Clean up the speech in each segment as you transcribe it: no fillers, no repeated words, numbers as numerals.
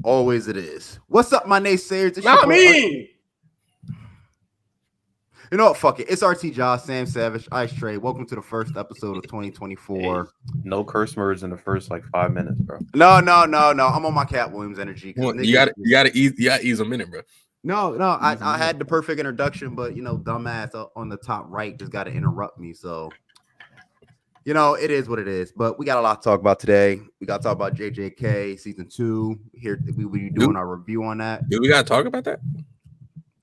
Always it is. What's up, my naysayers? It's Not me. You know what? Fuck it. It's RT Josh, Sam Savage, Ice Trey. Welcome to the first episode of 2024. Hey, no curse words in the first 5 minutes, bro. No. I'm on my Cat Williams energy. You gotta ease them in it, bro. No. I had the perfect introduction, but dumbass on the top right just got to interrupt me. So, it is what it is. But we got a lot to talk about today. We got to talk about JJK season 2. Here we be doing our review on that. Do we gotta talk about that?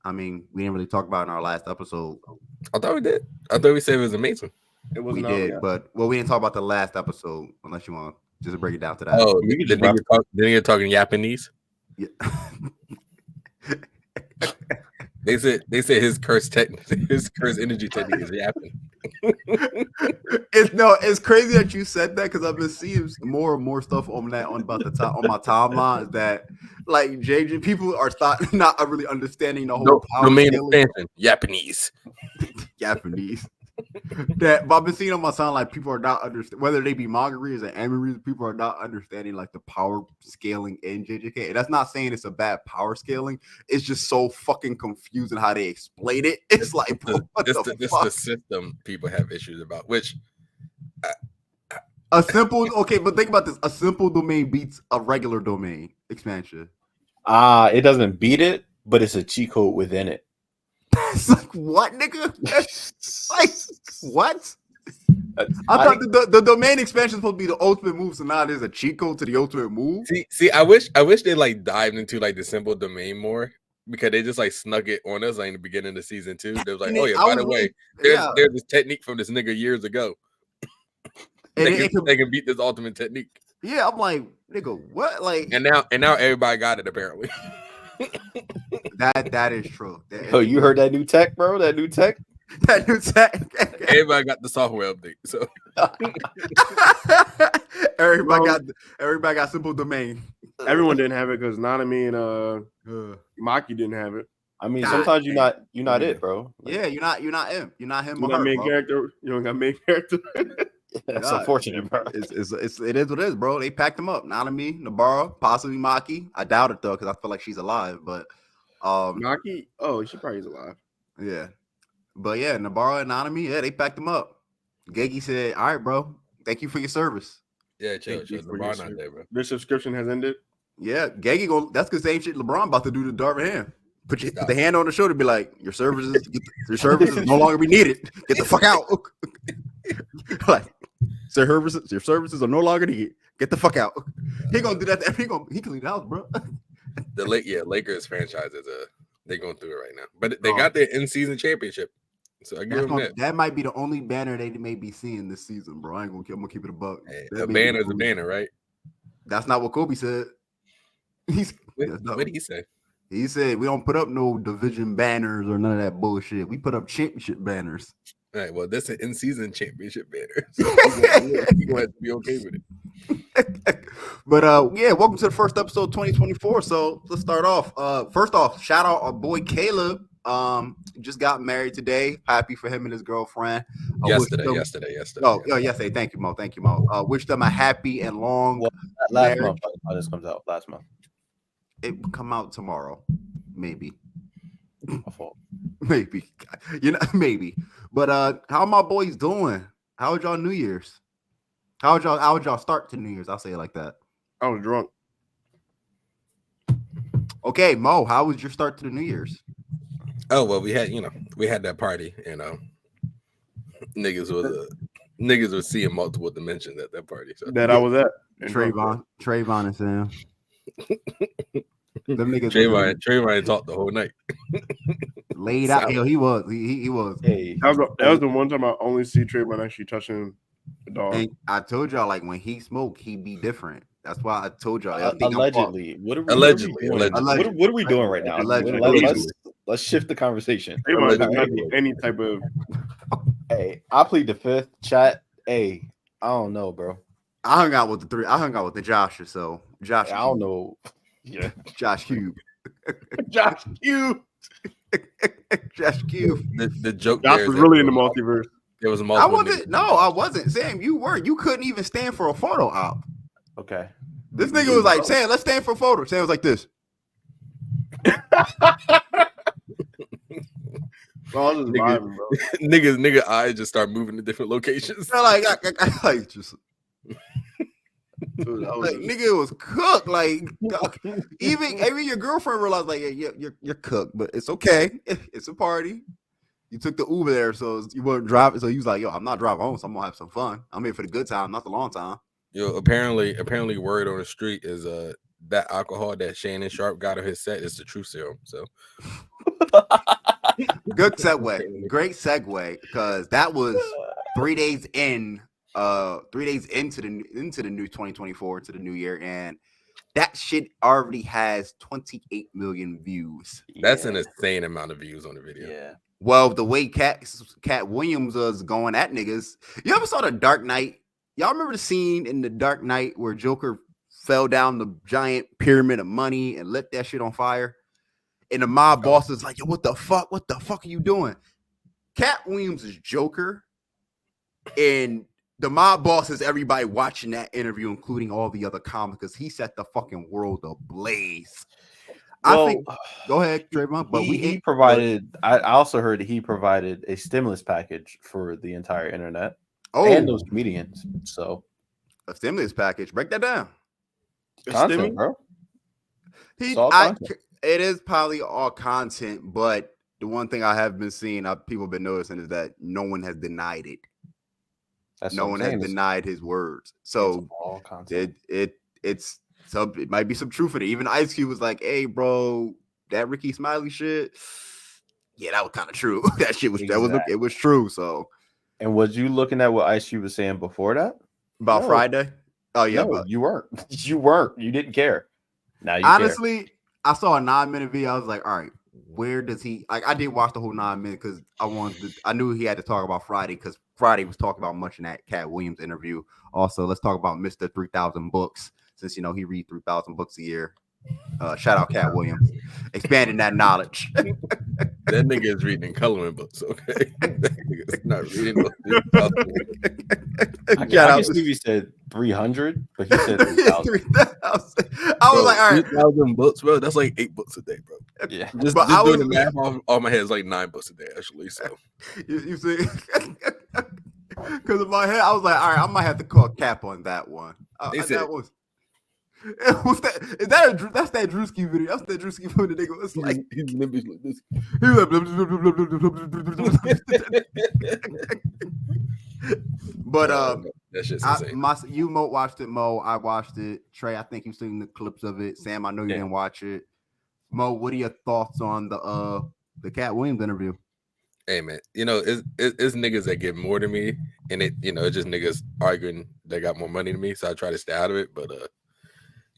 I mean, we didn't really talk about it in our last episode. I thought we did. I thought we said it was amazing. It was We not. did, Yeah. but we didn't talk about the last episode unless you want to just break it down to that. Oh, the nigga talking Japanese. Yeah. They said his curse energy technique is yapping. It's crazy that you said that because I've been seeing more and more stuff on my timeline that JJ people are not really understanding the whole domain expansion. Japanese. But I've been seeing on my timeline people are not understanding whether they be manga readers or anime readers. People are not understanding the power scaling in JJK. And that's not saying it's a bad power scaling. It's just so fucking confusing how they explain it. It's like the system people have issues about. Which but think about this: a simple domain beats a regular domain expansion. It doesn't beat it, but it's a cheat code within it. It's like what, nigga? What? I thought the domain expansion is supposed to be the ultimate move, so now there's a cheat code to the ultimate move. See, I wish they dived into the simple domain more because they just snuck it on us in the beginning of the season 2. They was like, oh yeah, by the way, there's this technique from this nigga years ago. They can beat this ultimate technique. Yeah, I'm like, nigga, what? And now everybody got it apparently. That is true. You heard that new tech, bro? That new tech. Everybody got the software update. So everybody got simple domain. Everyone didn't have it because Nanami and Maki didn't have it. I mean, sometimes you're not it, bro. Yeah, you're not him. You're not him. You got main character. You don't got main character. That's unfortunate, bro. It is what it is, bro. They packed him up. Nanami, Nabara, possibly Maki. I doubt it though, because I feel like she's alive. But Maki, she probably is alive. Yeah, but yeah, Nabara and Nanami, they packed him up. Gegi said, "All right, bro. Thank you for your service." Yeah, chill. LeBron not there, bro. This subscription has ended. Yeah, Gegi that's the same shit LeBron about to do to Darvin Ham. Put the hand on the shoulder, be like, your services no longer be needed. Get the fuck out. Your services are no longer needed. Get the fuck out. He gonna do that. He can leave the house, bro. Lakers franchise they're going through it right now, but they got their in-season championship. So I give them that. That might be the only banner they may be seeing this season, bro. I'm gonna keep it a buck. Hey, a banner is a banner, right? That's not what Kobe said. What did he say? He said we don't put up no division banners or none of that bullshit. We put up championship banners. All right, well, that's an in-season championship banner. So you're gonna have to be okay with it. But welcome to the first episode 2024. So let's start off. First off, shout out our boy Caleb. Just got married today. Happy for him and his girlfriend. Yesterday. Oh, yesterday. Thank you, Mo. Wish them a happy and long last month. This comes out last month. It will come out tomorrow, maybe. My fault. Maybe. Maybe. But how my boys doing? How was y'all New Year's? How would y'all start to New Year's? I'll say it like that. I was drunk. Okay, Mo, how was your start to the New Year's? Oh well, we had that party, niggas was seeing multiple dimensions at that party. So I was at Trayvon and Sam. Trayvon talked the whole night. Laid out. Yo, he was. He was. Hey, that was the one time I only see Trayvon actually touching the dog. And I told y'all, when he smoked, he be different. That's why I told y'all. Allegedly. What are we doing right now? Let's shift the conversation. Trayvon does not do any type of. Hey, I plead the fifth. Chat. Hey, I don't know, bro. I hung out with the three. I hung out with the Josh. So Josh. I don't know. Yeah, Josh Cube. Josh Cube. Josh Cube. The joke. Josh was really in the multiverse. There was a multiple. I wasn't. No, I wasn't. Sam, you were. You couldn't even stand for a photo op. Okay. This nigga was like, Sam, let's stand for a photo. Sam was like this. Bro, just vibing, bro. Nigga eyes just start moving to different locations. I just dude, like nigga was cooked. Like even your girlfriend realized like you're cooked, but it's okay. It's a party. You took the Uber there, so you weren't driving. So he was like, "Yo, I'm not driving home, so I'm gonna have some fun. I'm here for the good time, not the long time." Yo, apparently, word on the street is that alcohol that Shannon Sharp got on his set is the True Serum. So good segue, great segue, because that was 3 days in, 3 days into the new 2024 to the new year, and that shit already has 28 million views. That's an insane amount of views on the video. Yeah. Well, the way Cat Williams was going at niggas. You ever saw The Dark Knight? Y'all remember the scene in The Dark Knight where Joker fell down the giant pyramid of money and lit that shit on fire? And the mob boss is like, yo, what the fuck? What the fuck are you doing? Cat Williams is Joker. And the mob boss is everybody watching that interview, including all the other comics, because he set the fucking world ablaze. Well, I think, go ahead, Trayvon. But he provided. I also heard that he provided a stimulus package for the entire internet and those comedians. So a stimulus package. Break that down. Content, bro. It is probably all content, but the one thing I have been seeing, people have been noticing, is that no one has denied it. No one has denied his words. So all content. It might be some truth in it. Even Ice Cube was like, "Hey, bro, that Ricky Smiley shit, yeah, that was kind of true. That shit was it was true." So, and was you looking at what Ice Cube was saying before that about Friday? Oh yeah, no, you weren't. You weren't. You didn't care. Now you honestly, I saw a 9-minute video. I was like, all right, where does he? Like, I did watch the whole 9 minutes because I knew he had to talk about Friday because Friday was talking about much in that Cat Williams interview. Also, let's talk about Mr. 3,000 Books. Since he reads 3,000 books a year. Shout out Cat Williams, expanding that knowledge. That nigga is reading coloring books, okay? That nigga is not reading books. I can see he said 300, but he said 3,000. I was like, all right, 3,000 books, bro. That's like 8 books a day, bro. Yeah, just doing the math off my head is like 9 books a day, actually. So you see, because in my head, I was like, all right, I might have to call Cap on that one. That was. What's that? That's that Drewski video. That's that Drewski video. The nigga was like, he's limbish like this. He was like, but that shit's insane. You Mo watched it. Mo, I watched it. Trey, I think you've seen the clips of it. Sam, I know you didn't watch it. Mo, what are your thoughts on the Cat Williams interview? Hey man, it's niggas that get more than me, and it's just niggas arguing they got more money than me. So I try to stay out of it, but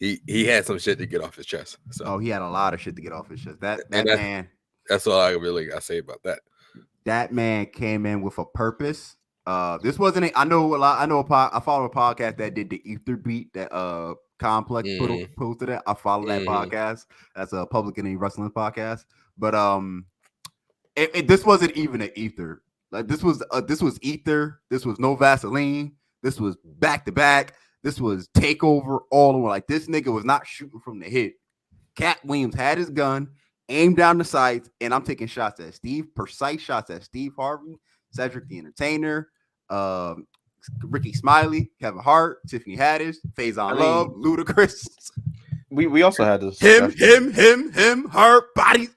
He had some shit to get off his chest. So he had a lot of shit to get off his chest. That man. That's all I really got to say about that. That man came in with a purpose. This wasn't. I follow a podcast that did the Ether beat that Complex posted it. I follow that podcast. That's a Public Enemy Wrestling podcast. But this wasn't even an Ether. Like this was Ether. This was no Vaseline. This was back to back. This was takeover all over. Like this nigga was not shooting from the hip. Cat Williams had his gun, aimed down the sights, and I'm taking precise shots at Steve Harvey, Cedric the Entertainer, Ricky Smiley, Kevin Hart, Tiffany Haddish, Faison Love, Ludacris. We also had this him, Hart, bodies.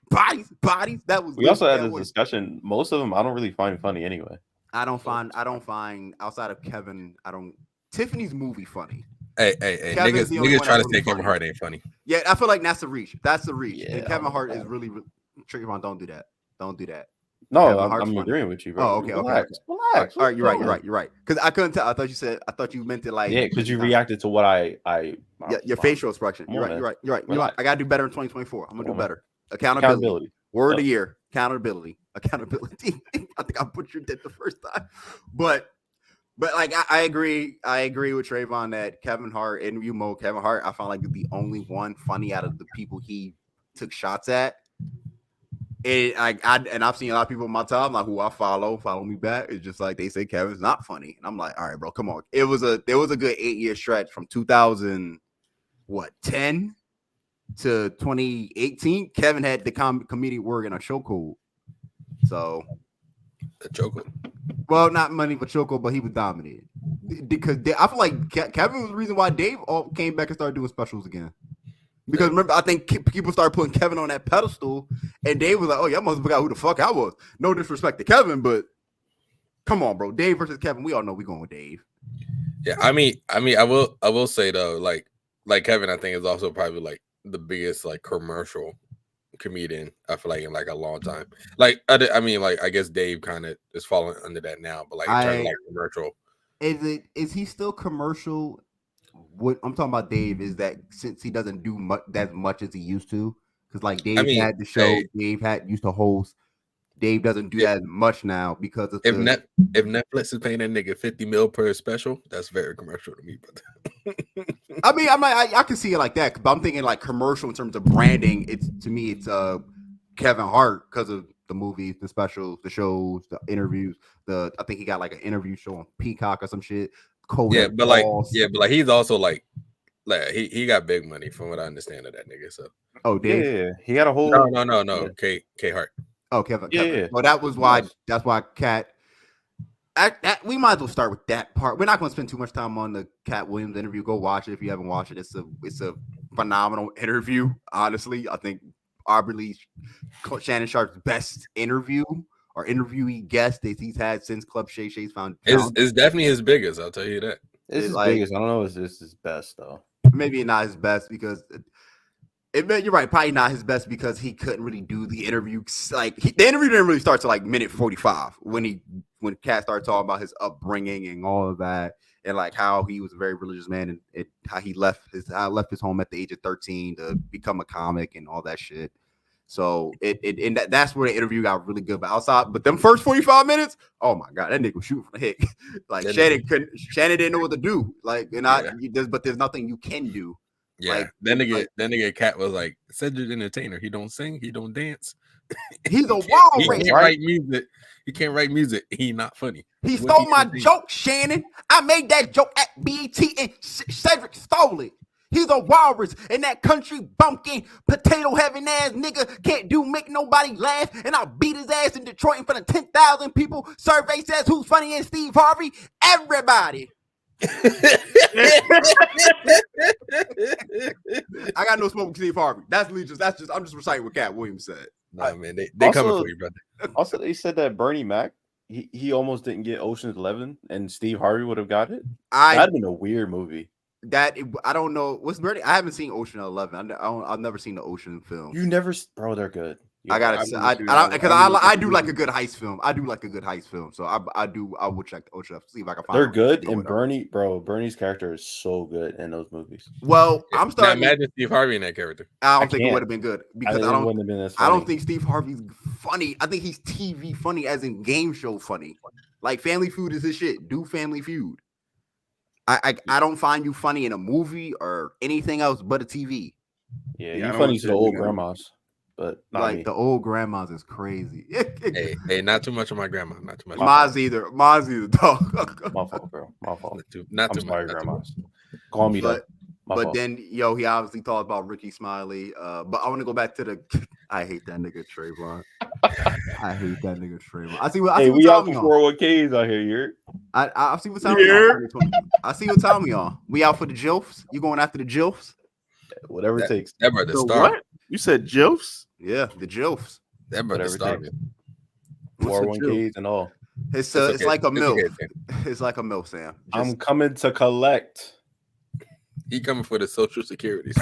That was. We also had this discussion. Most of them I don't really find funny anyway. I don't find outside of Kevin. Tiffany's movie funny. Hey, niggas try to say Kevin Hart ain't funny. Yeah, I feel like that's a reach. Yeah, and Kevin Hart is really tricky. Don't do that. No, I'm agreeing with you, bro. Oh, okay. Relax. All right, you're right. Because I couldn't tell. I thought you meant it like. Yeah, because you reacted to what your facial expression. You're right. I gotta do better in 2024. I'm gonna do better. Accountability. Word of the year. Accountability. I think I butchered it the first time, but like I agree with Trayvon that Kevin Hart and Kevin Hart, I found like the only one funny out of the people he took shots at. And I've seen a lot of people in my time like who I follow me back. It's just like they say Kevin's not funny, and I'm like, all right, bro, come on. There was a good 8-year stretch from 2000 10 to 2018, Kevin had the comedic work in a chokehold. So the chokehold. Well, not money for chokehold, but he was dominated because I feel like Kevin was the reason why Dave came back and started doing specials again. Because remember, I think people started putting Kevin on that pedestal, and Dave was like, "Oh, y'all must have forgot who the fuck I was." No disrespect to Kevin, but come on, bro. Dave versus Kevin. We all know we going with Dave. Yeah, I mean, I will say though, like Kevin, I think is also probably like the biggest like commercial comedian I feel like in like a long time. Like I mean, like I guess Dave kind of is falling under that now, but like in terms of like commercial, is he still commercial? What I'm talking about, Dave, is that since he doesn't do as much as he used to, because like Dave had the show, Dave used to host. Dave doesn't do that as much now because of if Netflix is paying that nigga $50 million per special, that's very commercial to me. But I mean, I can see it like that, but I'm thinking like commercial in terms of branding. It's Kevin Hart because of the movies, the specials, the shows, the interviews. I think he got like an interview show on Peacock or some shit. But like he's also like he got big money from what I understand of that nigga. So Dave, he got a whole no K Hart. Oh, Kevin. Well, that was why. That's why Cat. We might as well start with that part. We're not going to spend too much time on the Cat Williams interview. Go watch it if you haven't watched it. It's a phenomenal interview. Honestly, I think arguably Shannon Sharp's best interview or interviewee guest that he's had since Club Shay Shay's found. It's definitely his biggest. I'll tell you that. It's his biggest. I don't know if this is his best though. Maybe not his best because. You're right. Probably not his best because he couldn't really do the interview. Like the interview didn't really start to like minute 45 when Cat started talking about his upbringing and all of that, and like how he was a very religious man and how he left his home at the age of 13 to become a comic and all that shit. So that's where the interview got really good. But outside, but them first 45 minutes, oh my god, that nigga was shooting from the hip. Like Shannon didn't know what to do. Like but there's nothing you can do. Yeah, like, then nigga Cat was like, Cedric entertainer. He don't sing, he don't dance. He's a wild. He can't write music. He can't write music. He not funny. He stole my joke, Shannon. I made that joke at BET and Cedric stole it. He's a walrus and that country bumpkin potato having ass nigga can't make nobody laugh. And I'll beat his ass in Detroit in front of 10,000 people. Survey says who's funny in Steve Harvey? Everybody. I got no smoke with Steve Harvey. I'm just reciting what Cat Williams said. Nah, man, they coming for you, brother. Also, they said that Bernie Mac, he almost didn't get Ocean's 11, and Steve Harvey would have got it. That'd been a weird movie. I don't know what's Bernie. I haven't seen Ocean 11. I've never seen the Ocean film. You never, bro? They're good. I do like a good heist film. I do like a good heist film. So I will check the Ocean see if I can find. They're good, and Bernie's character is so good in those movies. Well, I'm starting. Now imagine Steve Harvey in that character. I don't think it would have been good because I don't think Steve Harvey's funny. I think he's TV funny, as in game show funny. Like Family Feud is his shit. Do Family Feud. I don't find you funny in a movie or anything else but a TV. Yeah, you're funny to the old grandmas. But like the old grandmas is crazy. hey, not too much of my grandma. Not too much. Maz either, dog. My fault, bro. My fault. Not too sorry, much. grandmas. Call me that. But then, he obviously thought about Ricky Smiley. But I want to go back to the. I hate that nigga Trayvon. I hate that nigga Trayvon. I see what. Hey, we out for 401ks out here. You're. I see what time we on. I see what time we on. We out for the Jilfs. You going after the Jilfs? Whatever it takes. That brother starving. What? You said Jilfs? Yeah, the Jilfs. That brother starving. 401ks and all. It's like a milk. It's like a milk, Sam. I'm coming to collect. He coming for the Social Security. To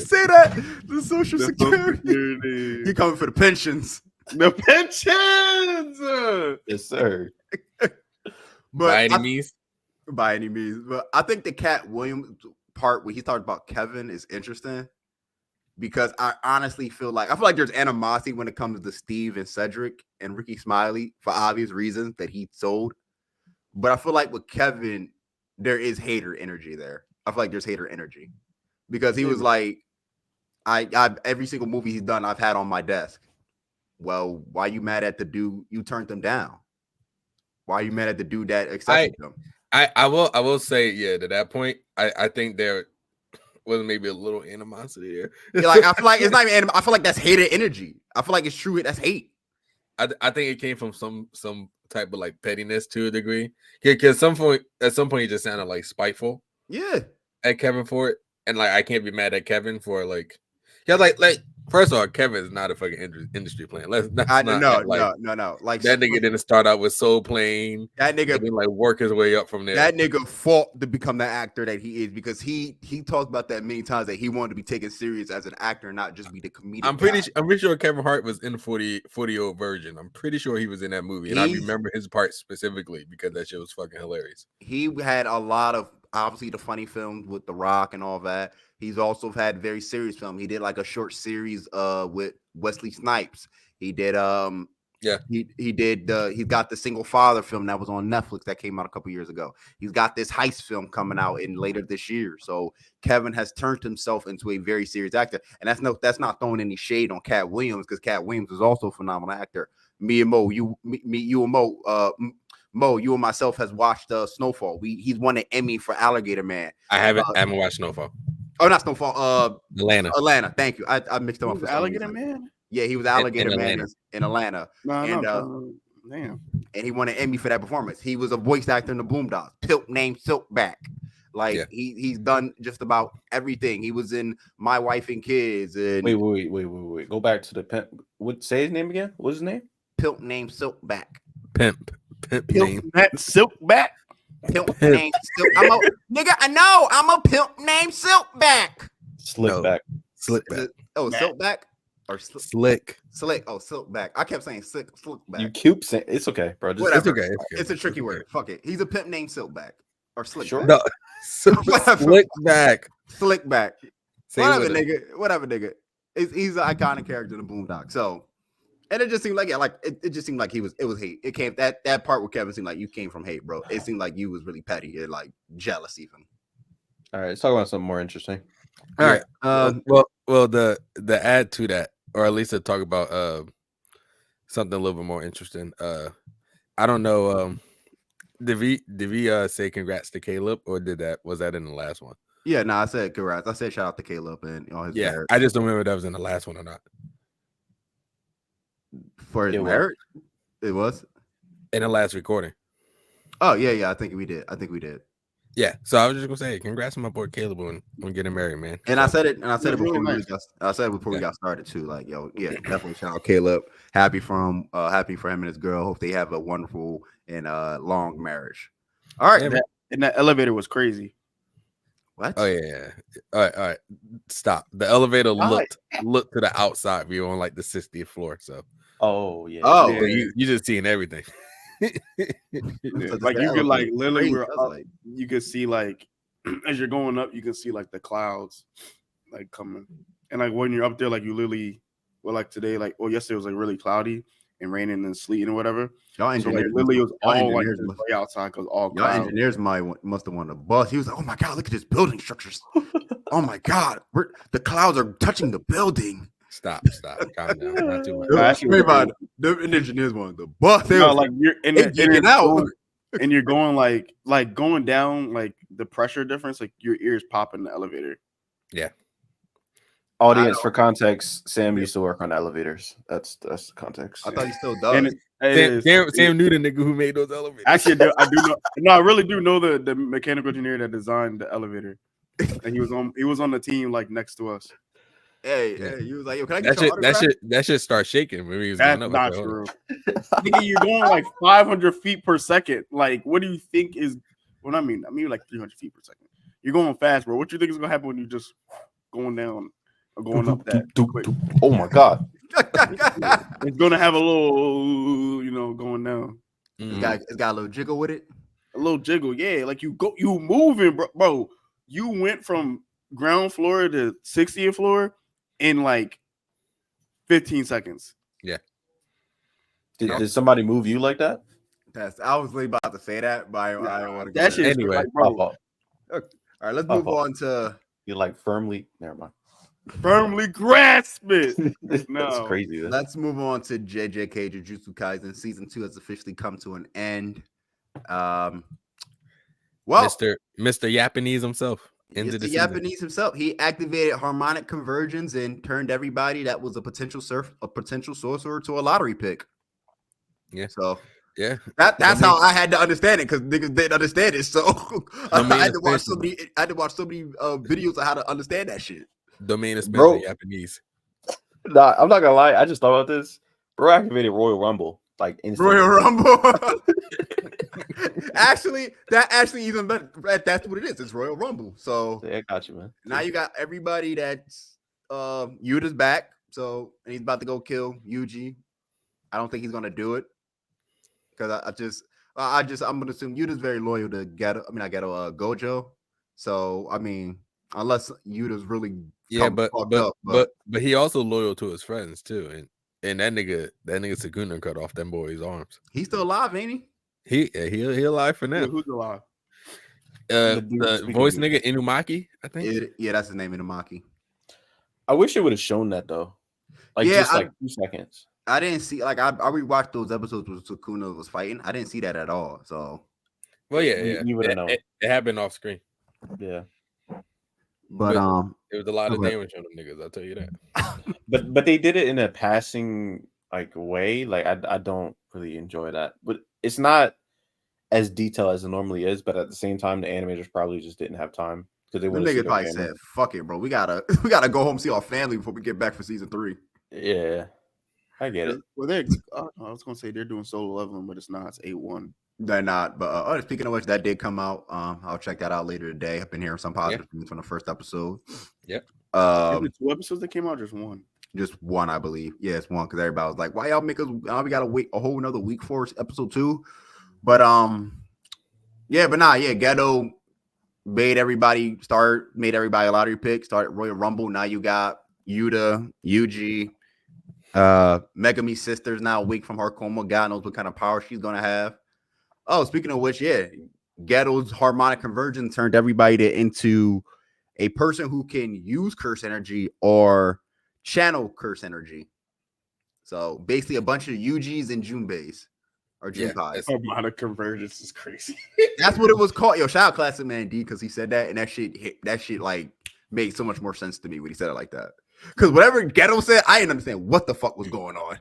say that the Social Security. He coming for the pensions. The pensions. Yes, sir. By any means. By any means, but I think the Cat Williams part where he talked about Kevin is interesting because I honestly feel like there's animosity when it comes to Steve and Cedric and Ricky Smiley for obvious reasons that he sold. But I feel like with Kevin, there is hater energy there. I feel like there's hater energy because he was like, I every single movie he's done, I've had on my desk. Well, why are you mad at the dude you turned them down? Why are you mad at the dude that accepted them? I will say, yeah, to that point, I think was maybe a little animosity there. Like I feel like it's not even. I feel like that's hated energy. I feel like it's true. That's hate. I think it came from some type of like pettiness to a degree. Yeah, because at some point he just sounded like spiteful. Yeah. At Kevin for it, and like I can't be mad at Kevin for like, yeah, like first of all, Kevin is not a fucking industry plan. No. Like that nigga didn't start out with Soul Plane. That nigga didn't like work his way up from there. That nigga fought to become the actor that he is because he talked about that many times that he wanted to be taken serious as an actor, not just be the comedian. I'm pretty sure Kevin Hart was in 40-year-old virgin. I'm pretty sure he was in that movie, and I remember his part specifically because that shit was fucking hilarious. He had a lot of obviously the funny films with The Rock and all that. He's also had very serious film. He did like a short series with Wesley Snipes. He did he's got the Single Father film that was on Netflix that came out a couple years ago. He's got this heist film coming out in later this year. So Kevin has turned himself into a very serious actor. And that's not throwing any shade on Cat Williams, because Cat Williams is also a phenomenal actor. Me and Mo, you and Mo, you and myself has watched Snowfall. He's won an Emmy for Alligator Man. I haven't watched Snowfall. Oh, not Snowfall. Atlanta. Thank you. I mixed them up. Alligator Man. Yeah, he was Alligator in Man in Atlanta. Damn. And he won an Emmy for that performance. He was a voice actor in the Boondocks. Pimp named Silkback. Like he's done just about everything. He was in My Wife and Kids. And wait. Go back to the pimp. Say his name again? What's his name? Pimp named Silkback. Pimp name Silkback. Pimp named Silk. Nigga, I know. I'm a pimp named Silkback. Slickback. Oh, Silkback or Slick. Oh, Silkback. I kept saying Slickback. You keep saying it's okay, bro. Whatever. It's okay. It's a tricky word. Fuck it. He's a pimp named Silkback or Slickback. Sure. No. Slickback. Whatever, nigga. He's an iconic character in the Boondocks. So, and it just seemed like it just seemed like it was hate. It came that part with Kevin seemed like you came from hate, bro. It seemed like you was really petty and like jealous even. All right, let's talk about something more interesting. All right. Well, the add to that, or at least to talk about something a little bit more interesting. I don't know. Did we say congrats to Caleb, or was that in the last one? Yeah, no, I said congrats. I said shout out to Caleb and all his marriage. I just don't remember if that was in the last one or not. For his marriage? It was in the last recording. Oh yeah. I think we did. Yeah. So I was just gonna say, congrats on my boy Caleb on getting married, man. And I said it before we got started too. Like, yo, yeah, definitely shout out Caleb. Happy for him and his girl. Hope they have a wonderful and long marriage. All right. Yeah, and that elevator was crazy. What? Oh yeah. All right. Stop. The elevator looked to the outside view on like the 60th floor. So. Oh yeah. Oh, yeah. You just seeing everything. Like you could like literally, you could see like as you're going up, you can see like the clouds like coming, and like when you're up there, like you literally, like today, like yesterday was like really cloudy and raining and sleeting or whatever. Y'all engineers, so, like, literally it was all like way outside because all y'all engineers must have wanted to bust. He was like, oh my god, look at this building structures. Oh my god, the clouds are touching the building. Stop. Calm down. Not too much. The engineers wanted to bust. Like you're in out, and you're going like going down, like the pressure difference, like your ears pop in the elevator. Yeah. Audience, for context, Sam used to work on elevators. That's the context. I thought he still does. Sam knew the nigga who made those elevators. Actually, I do know. No, I really do know the mechanical engineer that designed the elevator, and he was on the team like next to us. Hey, you was like, yo, can I get that shit start shaking when he was That's not true. Nigga, you're going like 500 feet per second. Like, what do you think is? Well, I mean like 300 feet per second. You're going fast, bro. What do you think is gonna happen when you just going down or going up that quick? Oh my god! It's gonna have a little, going down. It's got a little jiggle with it. A little jiggle, yeah. Like you moving, bro. You went from ground floor to 60th floor in like 15 seconds. Yeah. Did somebody move you like that? I was really about to say that, but I don't want to. That shit anyway. Like, bro. All right, let's move on to. You like firmly. Never mind. Firmly grasp it. No, that's crazy. Let's move on to JJK Jujutsu Kaisen. Season 2 has officially come to an end. Well, Mr. Japanese himself. It's the Japanese himself. He activated harmonic conversions and turned everybody that was a potential sorcerer to a lottery pick. Yeah. So yeah, that's how I had to understand it because niggas didn't understand it. So I had to watch so many videos of how to understand that shit. Domain expansion Japanese. Nah, I'm not gonna lie. I just thought about this. Bro activated Royal Rumble like instantly. Royal Rumble. Actually, even better. That's what it is. It's Royal Rumble. So yeah, I got you, man. Now you got everybody that's Yuta's back. So and he's about to go kill Yuji. I don't think he's gonna do it because I'm gonna assume Yuta's very loyal to Gojo. So I mean, unless Yuta's really but he also loyal to his friends too, and that nigga Sukuna cut off them boys' arms. He's still alive, ain't he? He alive for now. Yeah, who's alive? The voice nigga Inumaki, I think. That's his name, Inumaki. I wish it would have shown that though, like 2 seconds. I didn't see I rewatched those episodes where Sukuna was fighting. I didn't see that at all. So, well, you would have known. It happened off screen. Yeah, but it was a lot of damage on them niggas. I'll tell you that. but they did it in a passing way. Like I don't really enjoy that, but it's not as detailed as it normally is. But at the same time, the animators probably just didn't have time because they wanted to. Niggas probably said, "Fuck it, bro. We gotta go home see our family before we get back for season 3." Yeah. I get it. Well, I was gonna say they're doing solo leveling, but it's not. It's 8-1. They're not. But speaking of which, that did come out. I'll check that out later today. I've been hearing some positive things from the first episode. Yep. 2 episodes that came out, just one. Just one, I believe. Yeah, it's one because everybody was like, "Why y'all make us? We gotta wait a whole another week for episode 2." But Geto made everybody a lottery pick. Started Royal Rumble. Now you got Yuta, Yuji. Megami's sister's now a week from her coma. God knows what kind of power she's gonna have. Oh, speaking of which, Ghetto's harmonic conversion turned everybody into a person who can use curse energy or channel curse energy. So basically, a bunch of Yujis and Junbeis or Junpais. Harmonic convergence is crazy. That's what it was called. Yo, shout out Classic Man D because he said that, and that shit like made so much more sense to me when he said it like that. Because whatever Ghetto said, I didn't understand what the fuck was going on.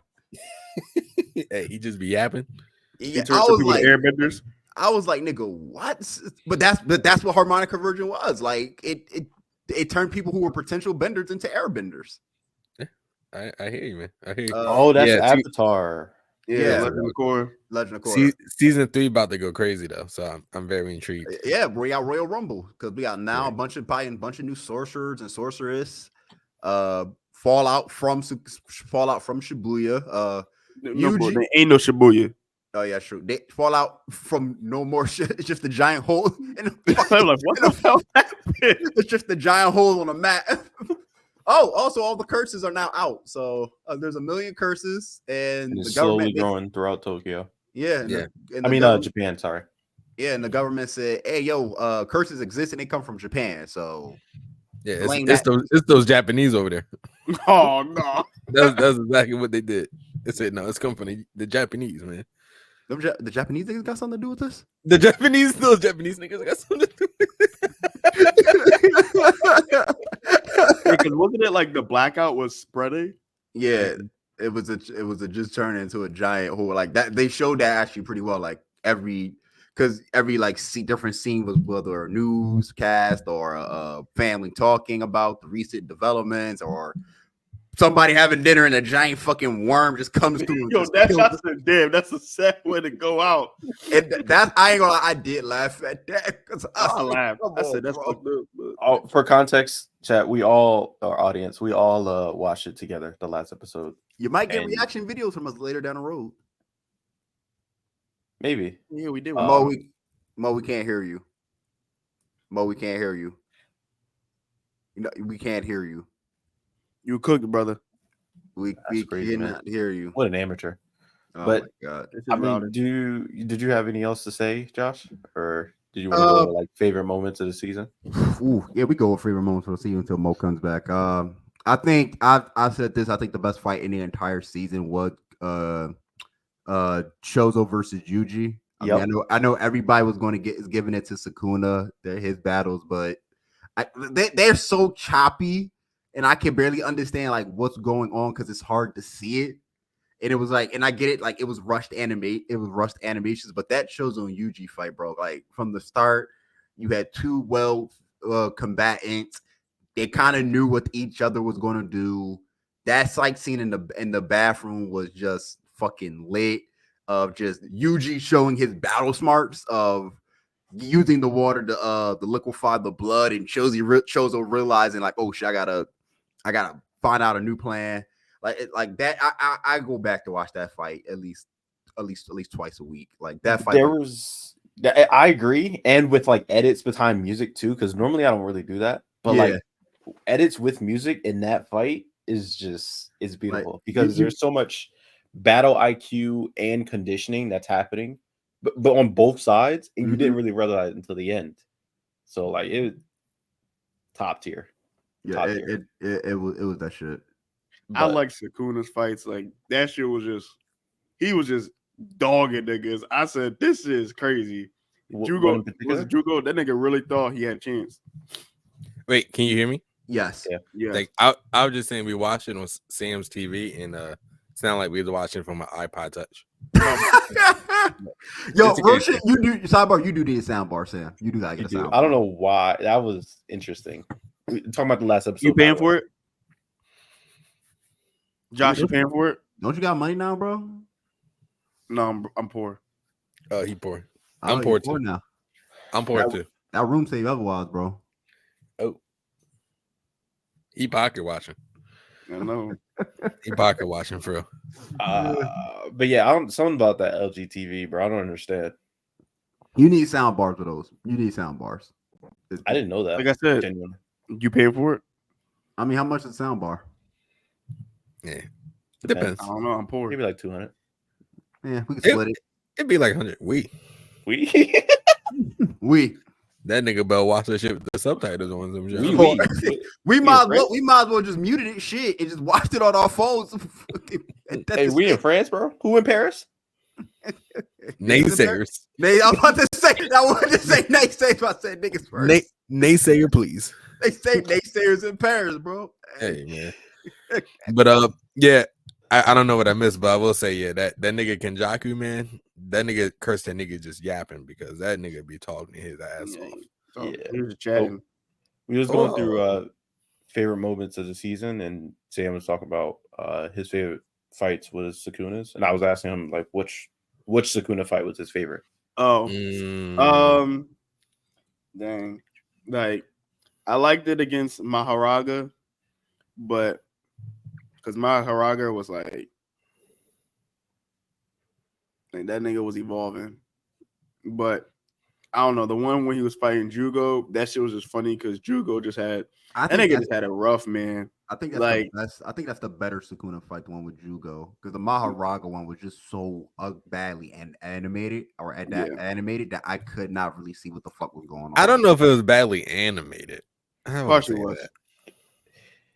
Hey, he just be yapping. Yeah, I was like, airbenders. I was like, nigga, what? But that's what harmonic conversion was. Like it turned people who were potential benders into airbenders. Yeah, I hear you, man. I hear you. That's Avatar. Yeah, Legend of Korra. Season 3 about to go crazy though, so I'm very intrigued. Yeah, we got Royal Rumble because we got now a bunch of new sorcerers and sorceress. Fallout from Shibuya. There ain't no Shibuya. Oh yeah, true. They Fallout from no more shit. It's just a giant hole. I'm like, what the hell happened? It's just a giant hole on a map. Oh, also all the curses are now out. So there's 1 million curses, and the slowly growing throughout Tokyo. Yeah. Japan. Sorry. Yeah, and the government said, "Hey, curses exist and they come from Japan." So. Yeah, it's those Japanese over there. Oh no, that's exactly what they did. They said no, it's coming from the Japanese, man. The Japanese niggas got something to do with this. Those Japanese niggas got something to do with it. Because wasn't it like the blackout was spreading? Yeah, it was just turned into a giant hole like that. They showed that actually pretty well. Like every different scene was whether a newscast or a family talking about the recent developments or somebody having dinner and a giant fucking worm just comes through. That's a sad way to go out. And that I ain't gonna lie, I did laugh at that because I laughed. I said that's for context, chat. We all, our audience, watched it together. The last episode. You might get reaction videos from us later down the road. Maybe. Yeah, we did. Mo, we can't hear you. Mo, we can't hear you. We can't hear you. You cooked, brother. We cannot hear you. What an amateur. Oh but my God. I mean, did you have anything else to say, Josh? Or did you want to go to like favorite moments of the season? Yeah, we go with favorite moments of the season until Mo comes back. I think I said this. I think the best fight in the entire season was Chozo versus Yuji. I know everybody was going to giving it to Sukuna, his battles, but they're so choppy, and I can barely understand like what's going on because it's hard to see it. And it was like, and I get it, like it was rushed animations, but that shows on UG Fight, bro. Like from the start, you had two combatants. They kind of knew what each other was going to do. That fight scene in the bathroom was just fucking lit. Of just UG showing his battle smarts of using the water to liquefy the blood, and Chozo realizing like, oh shit, I gotta find out a new plan. Like that. I go back to watch that fight at least twice a week. Like that fight. I agree, and with like edits behind music too, because normally I don't really do that, but like edits with music in that fight is beautiful, like, because there's so much battle IQ and conditioning that's happening, but on both sides, and you didn't really realize it until the end. So like it was top tier. Yeah, it was that shit. But I like Sukuna's fights. Like that shit was he was just dogging niggas. I said, this is crazy. Jugo, that nigga really thought he had a chance. Wait, can you hear me? Yes. Yeah. Like I was just saying, we watched it on Sam's TV, and sound like we was watching from an iPod Touch. Yo, Roshan, you do sidebar. You do the soundbar, Sam. You do gotta get a soundbar. I don't know why. That was interesting. We're talking about the last episode. You paying for it? Josh, you paying for it? Don't you got money now, bro? No, I'm poor. He poor. I'm poor too. Now. I'm poor too. That room save otherwise, bro. Oh, he pocket watching. I know. He pocket watching for real. But yeah, something about that LG TV, bro. I don't understand. You need sound bars for those. You need sound bars. I didn't know that. Like I said, genuinely. You paying for it? I mean, how much is a sound bar? Yeah, depends. I don't know. I'm poor. Maybe like 200. Yeah, we can split it. It'd be like 100. We. That nigga better watch that shit with the subtitles on some shit. We might as well just muted it shit and just watched it on our phones. Hey, we in France, bro? Who in Paris? Naysayers. I'm about to say. I wanted to say naysayers. I said niggas first. Naysayer, please. They say naysayers in Paris, bro. Hey man. But yeah. I don't know what I missed, but I will say, yeah, that nigga Kenjaku, man, that nigga cursed that nigga just yapping because that nigga be talking his ass off. Yeah, he was chatting. We was going through favorite moments of the season, and Sam was talking about his favorite fights was Sukuna's, and I was asking him like which Sukuna fight was his favorite. Oh, dang, like I liked it against Maharaga, but. Because Maharaga was like that nigga was evolving. But I don't know. The one when he was fighting Jugo, that shit was just funny because Jugo just had a rough man. I think that's the better Sukuna fight, the one with Jugo. Because the Maharaga one was just so badly animated animated that I could not really see what the fuck was going on. I don't know if it was badly animated. Partially was.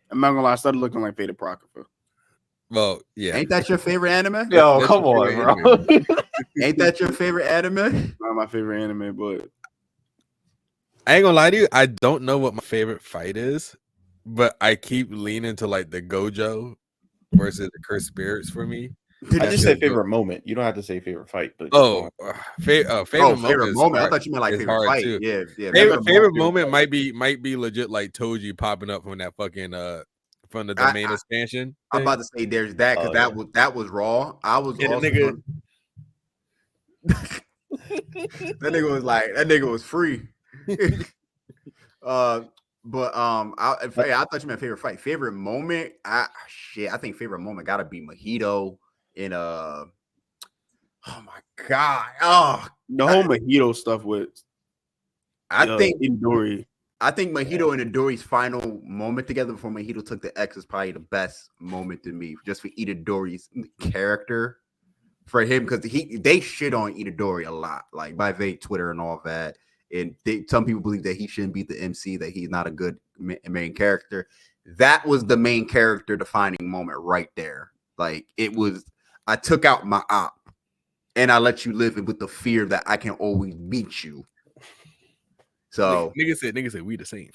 I'm not gonna lie, I started looking like Veda Prokofiev. Well, yeah. Ain't that your favorite anime? Yo, come on, bro. Ain't that your favorite anime? Not my favorite anime, but I ain't gonna lie to you. I don't know what my favorite fight is, but I keep leaning to like the Gojo versus the Cursed Spirits for me. I just say favorite moment. You don't have to say favorite fight, but favorite moment. I thought you meant like favorite fight. Too. Yeah. Favorite moment might be legit like Toji popping up from that fucking from the domain expansion. I'm about to say there's that because that was raw. I was also nigga. that nigga was free. I thought you meant favorite fight. Favorite moment. I think favorite moment gotta be Mojito in oh my god. The whole Mojito stuff with I think Midori. I think Mojito and Idori's final moment together before Mojito took the X is probably the best moment to me, just for Itadori's character. For him, because they shit on Itadori a lot, like by Twitter and all that. And some people believe that he shouldn't be the MC, that he's not a good main character. That was the main character defining moment right there. Like it was, I took out my op and I let you live with the fear that I can always beat you. So nigga said we the same.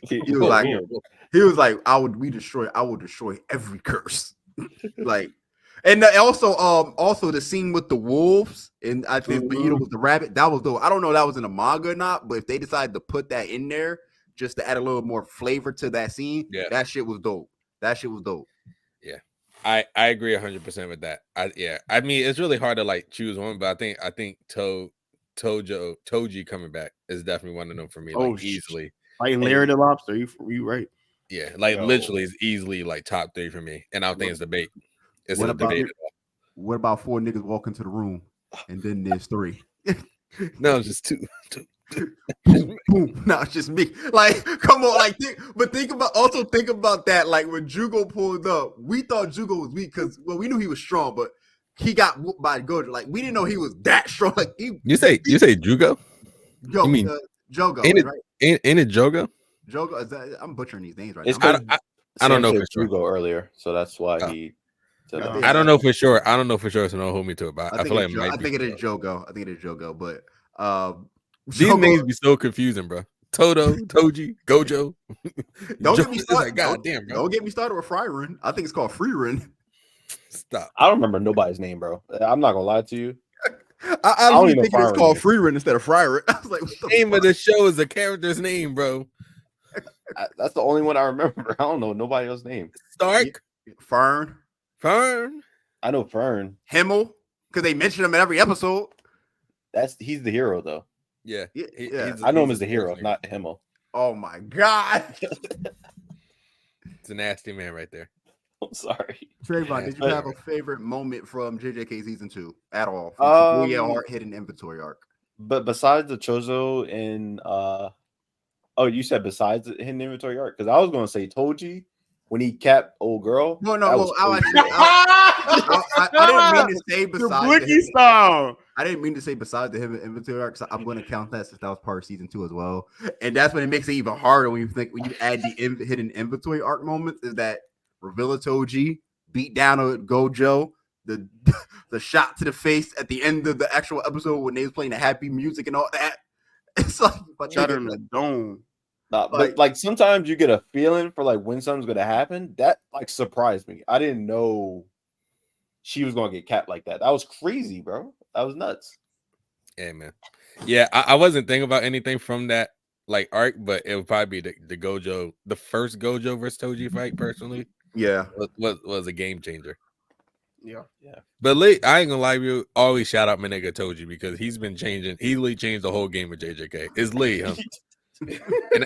He was like, I will destroy every curse. Like, and also the scene with the wolves, and I think Vegeta was the rabbit. That was dope. I don't know if that was in a manga or not, but if they decided to put that in there just to add a little more flavor to that scene, that shit was dope. Yeah, I agree 100% with that. I mean, it's really hard to like choose one, but I think Toji coming back is definitely one of them for me. Like easily, like Larry the Lobster. You right? Yeah, like literally is easily like top 3 for me, and I don't think it's debate. It's a debate. What about 4 niggas walk into the room and then there's 3? No, it's just 2. Boom, boom. No, it's just me. Like, come on, like, think about that. Like when Jugo pulled up, we thought Jugo was weak because we knew he was strong, but he got whooped by Gojo. Like we didn't know he was that strong. Like you say Jugo? You mean Jogo? Ain't right? Ain't it Jogo? Jogo, I'm butchering these names right now. I don't know for sure. Jugo earlier, so that's why he. I don't know for sure. So don't hold me to it. But I feel like I think it is Jogo. But these names be so confusing, bro. Toto, Toji, Gojo. Don't get me started. Like, God damn, bro. Don't get me started with Frieren. I think it's called Frieren. Stop. I don't remember nobody's name, bro. I'm not gonna lie to you. I don't think it's called Frieren instead of Frieren. I was like, what the name of the show is the character's name, bro. That's the only one I remember. I don't know nobody else's name. Stark, Fern. I know Fern. Himmel, because they mention him in every episode. He's the hero though. Yeah. I know him as the hero, not Himmel. Oh my god. It's a nasty man right there. I'm sorry. Trayvon, did you have a favorite moment from JJK season 2 at all? Hidden inventory arc. But besides the Chozo and you said besides the hidden inventory arc? Because I was gonna say Toji when he capped old girl. No. I didn't mean to say besides the style. I didn't mean to say besides the hidden inventory arc. So I'm going to count that since that was part of season 2 as well. And that's when it makes it even harder when you add the hidden inventory arc moments. Is that Revilla Toji beat down a Gojo, the shot to the face at the end of the actual episode when they was playing the happy music and all that. It's like shot in the dome. But like sometimes you get a feeling for like when something's gonna happen. That like surprised me. I didn't know she was gonna get capped like that. That was crazy, bro. That was nuts. Yeah, man. Yeah, I wasn't thinking about anything from that like arc, but it would probably be the Gojo, the first Gojo versus Toji fight. Personally, was a game changer. Yeah. But Lee, I ain't gonna lie to you. Always shout out my nigga Toji because he's been changing. He really changed the whole game of JJK. It's Lee, huh?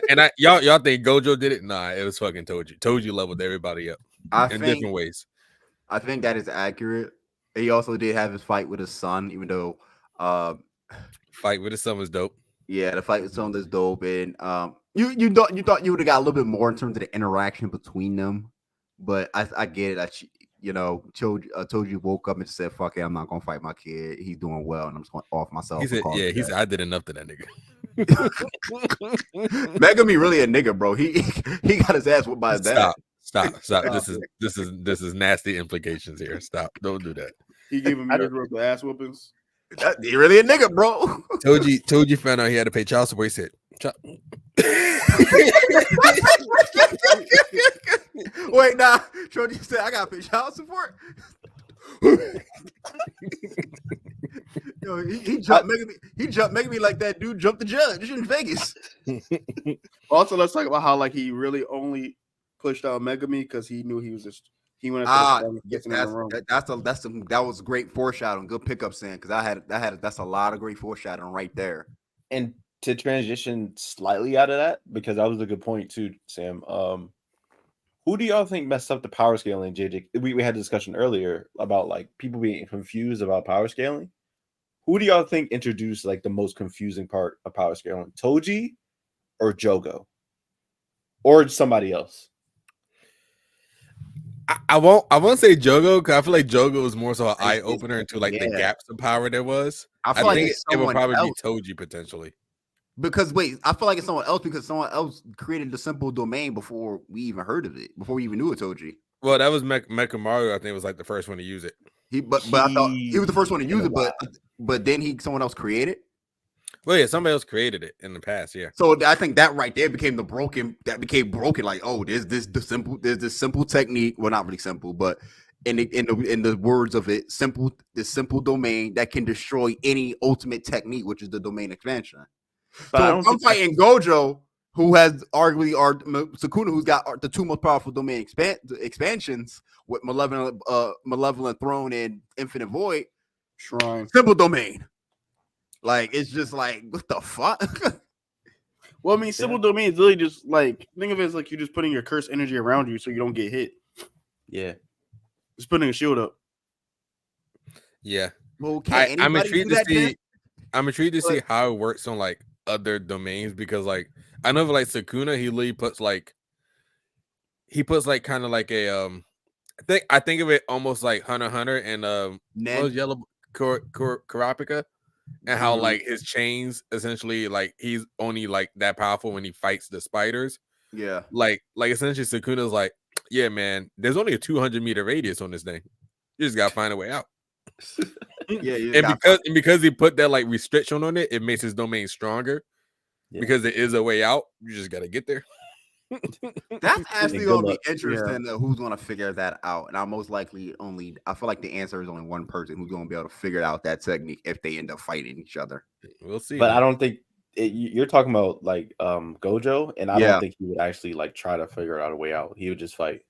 and y'all think Gojo did it? Nah, it was fucking Toji. Toji leveled everybody up in different ways. I think that is accurate. He also did have his fight with his son, even though fight with his son was dope. Yeah, the fight with his son was dope, and you thought you would have got a little bit more in terms of the interaction between them, but I get it. Toji woke up and said, "Fuck it, I'm not gonna fight my kid. He's doing well, and I'm just going to off myself." He said, I did enough to that nigga. Megami really a nigga, bro. He got his ass whooped by his dad. Stop. This is nasty implications here. Stop. Don't do that. He gave him the ass whoopings. He really a nigga, bro. Toji found out he had to pay child support. He said, "Wait, nah." Toji said, "I gotta pay child support." Yo, he jumped Megami. He jumped Megami like that dude jumped the judge in Vegas. Also, let's talk about how like he really only pushed out Megami because he knew he was just he went. That was great foreshadowing. Good pickup, Sam. Because that's a lot of great foreshadowing right there. And to transition slightly out of that, because that was a good point too, Sam. Who do y'all think messed up the power scaling? JJ, we had a discussion earlier about like people being confused about power scaling. Who do y'all think introduced like the most confusing part of power scaling? Toji or Jogo? Or somebody else? I won't say Jogo because I feel like Jogo was more so an eye opener into like the gaps of power there was. I think it would probably be Toji potentially. Because I feel like it's someone else because someone else created the simple domain before we even heard of it, before we even knew it Toji. Well, that was Mecha Mario. I think was like the first one to use it. But I thought he was the first one to use it, but then someone else created. Well, yeah, somebody else created it in the past. Yeah. So I think that right there became broken. Like, oh, there's this simple technique. Well, not really simple, but in the words of it, this simple domain that can destroy any ultimate technique, which is the domain expansion. So if I'm fighting Gojo, who has arguably Sukuna, who's got the two most powerful domain expansions with Malevolent Throne and Infinite Void, Shrine, simple domain. Like, it's just like, what the fuck? Well, I mean, simple domain is really just like, think of it as like you're just putting your curse energy around you so you don't get hit. Yeah. Just putting a shield up. Yeah. Well, I'm intrigued to see. I'm intrigued to see how it works on like other domains, because like I know for like Sukuna, he literally puts like kind of like a I think of it almost like Hunter x Hunter and what was Yellow Kurapika, and how like his chains essentially like he's only like that powerful when he fights the spiders. Yeah. Like essentially Sukuna's like, yeah, man, there's only a 200-meter radius on this thing. You just gotta find a way out. Yeah, and because he put that like restriction on it, it makes his domain stronger. Yeah. Because there is a way out. You just gotta get there. That's actually gonna be interesting. Who's gonna figure that out? And I most likely I feel like the answer is only one person who's gonna be able to figure out that technique if they end up fighting each other. We'll see. But man. I don't think you're talking about like Gojo, and I don't think he would actually like try to figure out a way out. He would just fight.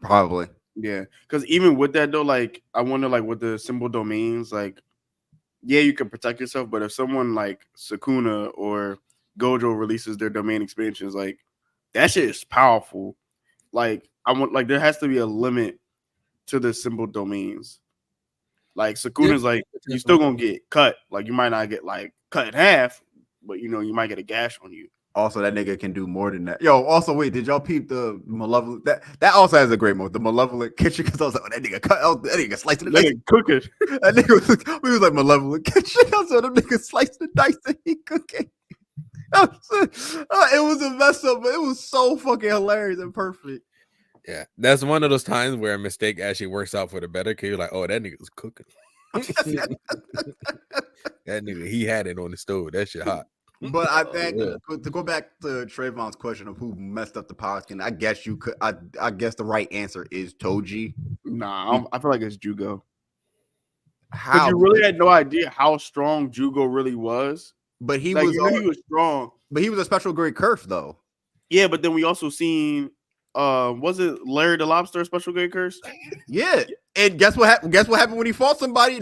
Probably. Yeah, because even with that though, like I wonder, like with the simple domains, like you can protect yourself, but if someone like Sukuna or Gojo releases their domain expansions, like that shit is powerful. Like there has to be a limit to the simple domains. Like Sukuna's like you're still gonna get cut. Like you might not get like cut in half, but you might get a gash on you. Also, that nigga can do more than that. Yo, also, wait, did y'all peep the Malevolent? That also has a great mode, the Malevolent Kitchen, because I was like, oh, that nigga cut out, that nigga sliced the dice. Cooking. That nigga was like Malevolent Kitchen. I was like, that nigga sliced the dice and he cooking. It was a mess up, but it was so fucking hilarious and perfect. Yeah, that's one of those times where a mistake actually works out for the better, because you're like, oh, that nigga was cooking. That nigga, he had it on the stove. That shit hot. But I think to go back to Trayvon's question of who messed up the power skin, I guess you could. I guess the right answer is Toji. Nah, I feel like it's Jugo. How? Because you really had no idea how strong Jugo really was. But he like, was. He was strong. But he was a special grade curse, though. Yeah, but then we also seen. Was it Larry the Lobster special grade curse? Yeah, and guess what happened? Guess what happened when he fought somebody?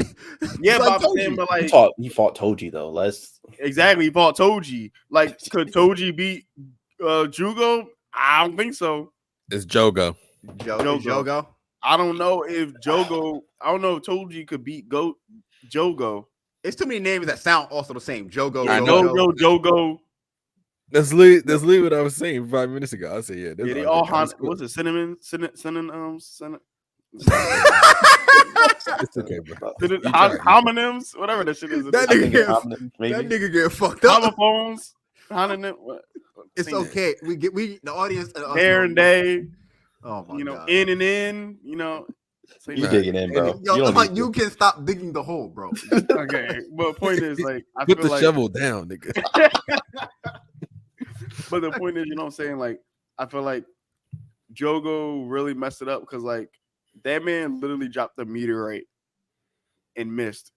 Yeah, but like he fought Toji though. Exactly, he fought Toji. Like, could Toji beat Jugo? I don't think so. It's Jogo. Jogo. I don't know if Jogo. I don't know if Toji could beat Jogo. It's too many names that sound also the same. Jogo. Yeah, Jogo. That's literally what I was saying 5 minutes ago. I said, yeah. They all what's it? Cinnamon. It's okay, bro. Homonyms, whatever that shit is. That nigga get fucked up. Homophones. Homonym. It's okay. The audience. Hair and day. Oh my God. In and in. You digging in, bro. You can stop digging the hole, bro. Okay, but point is, like, I put feel the shovel down, nigga. But the point is, you know what I'm saying? Like, I feel like Jogo really messed it up because, like, that man literally dropped the meteorite and missed.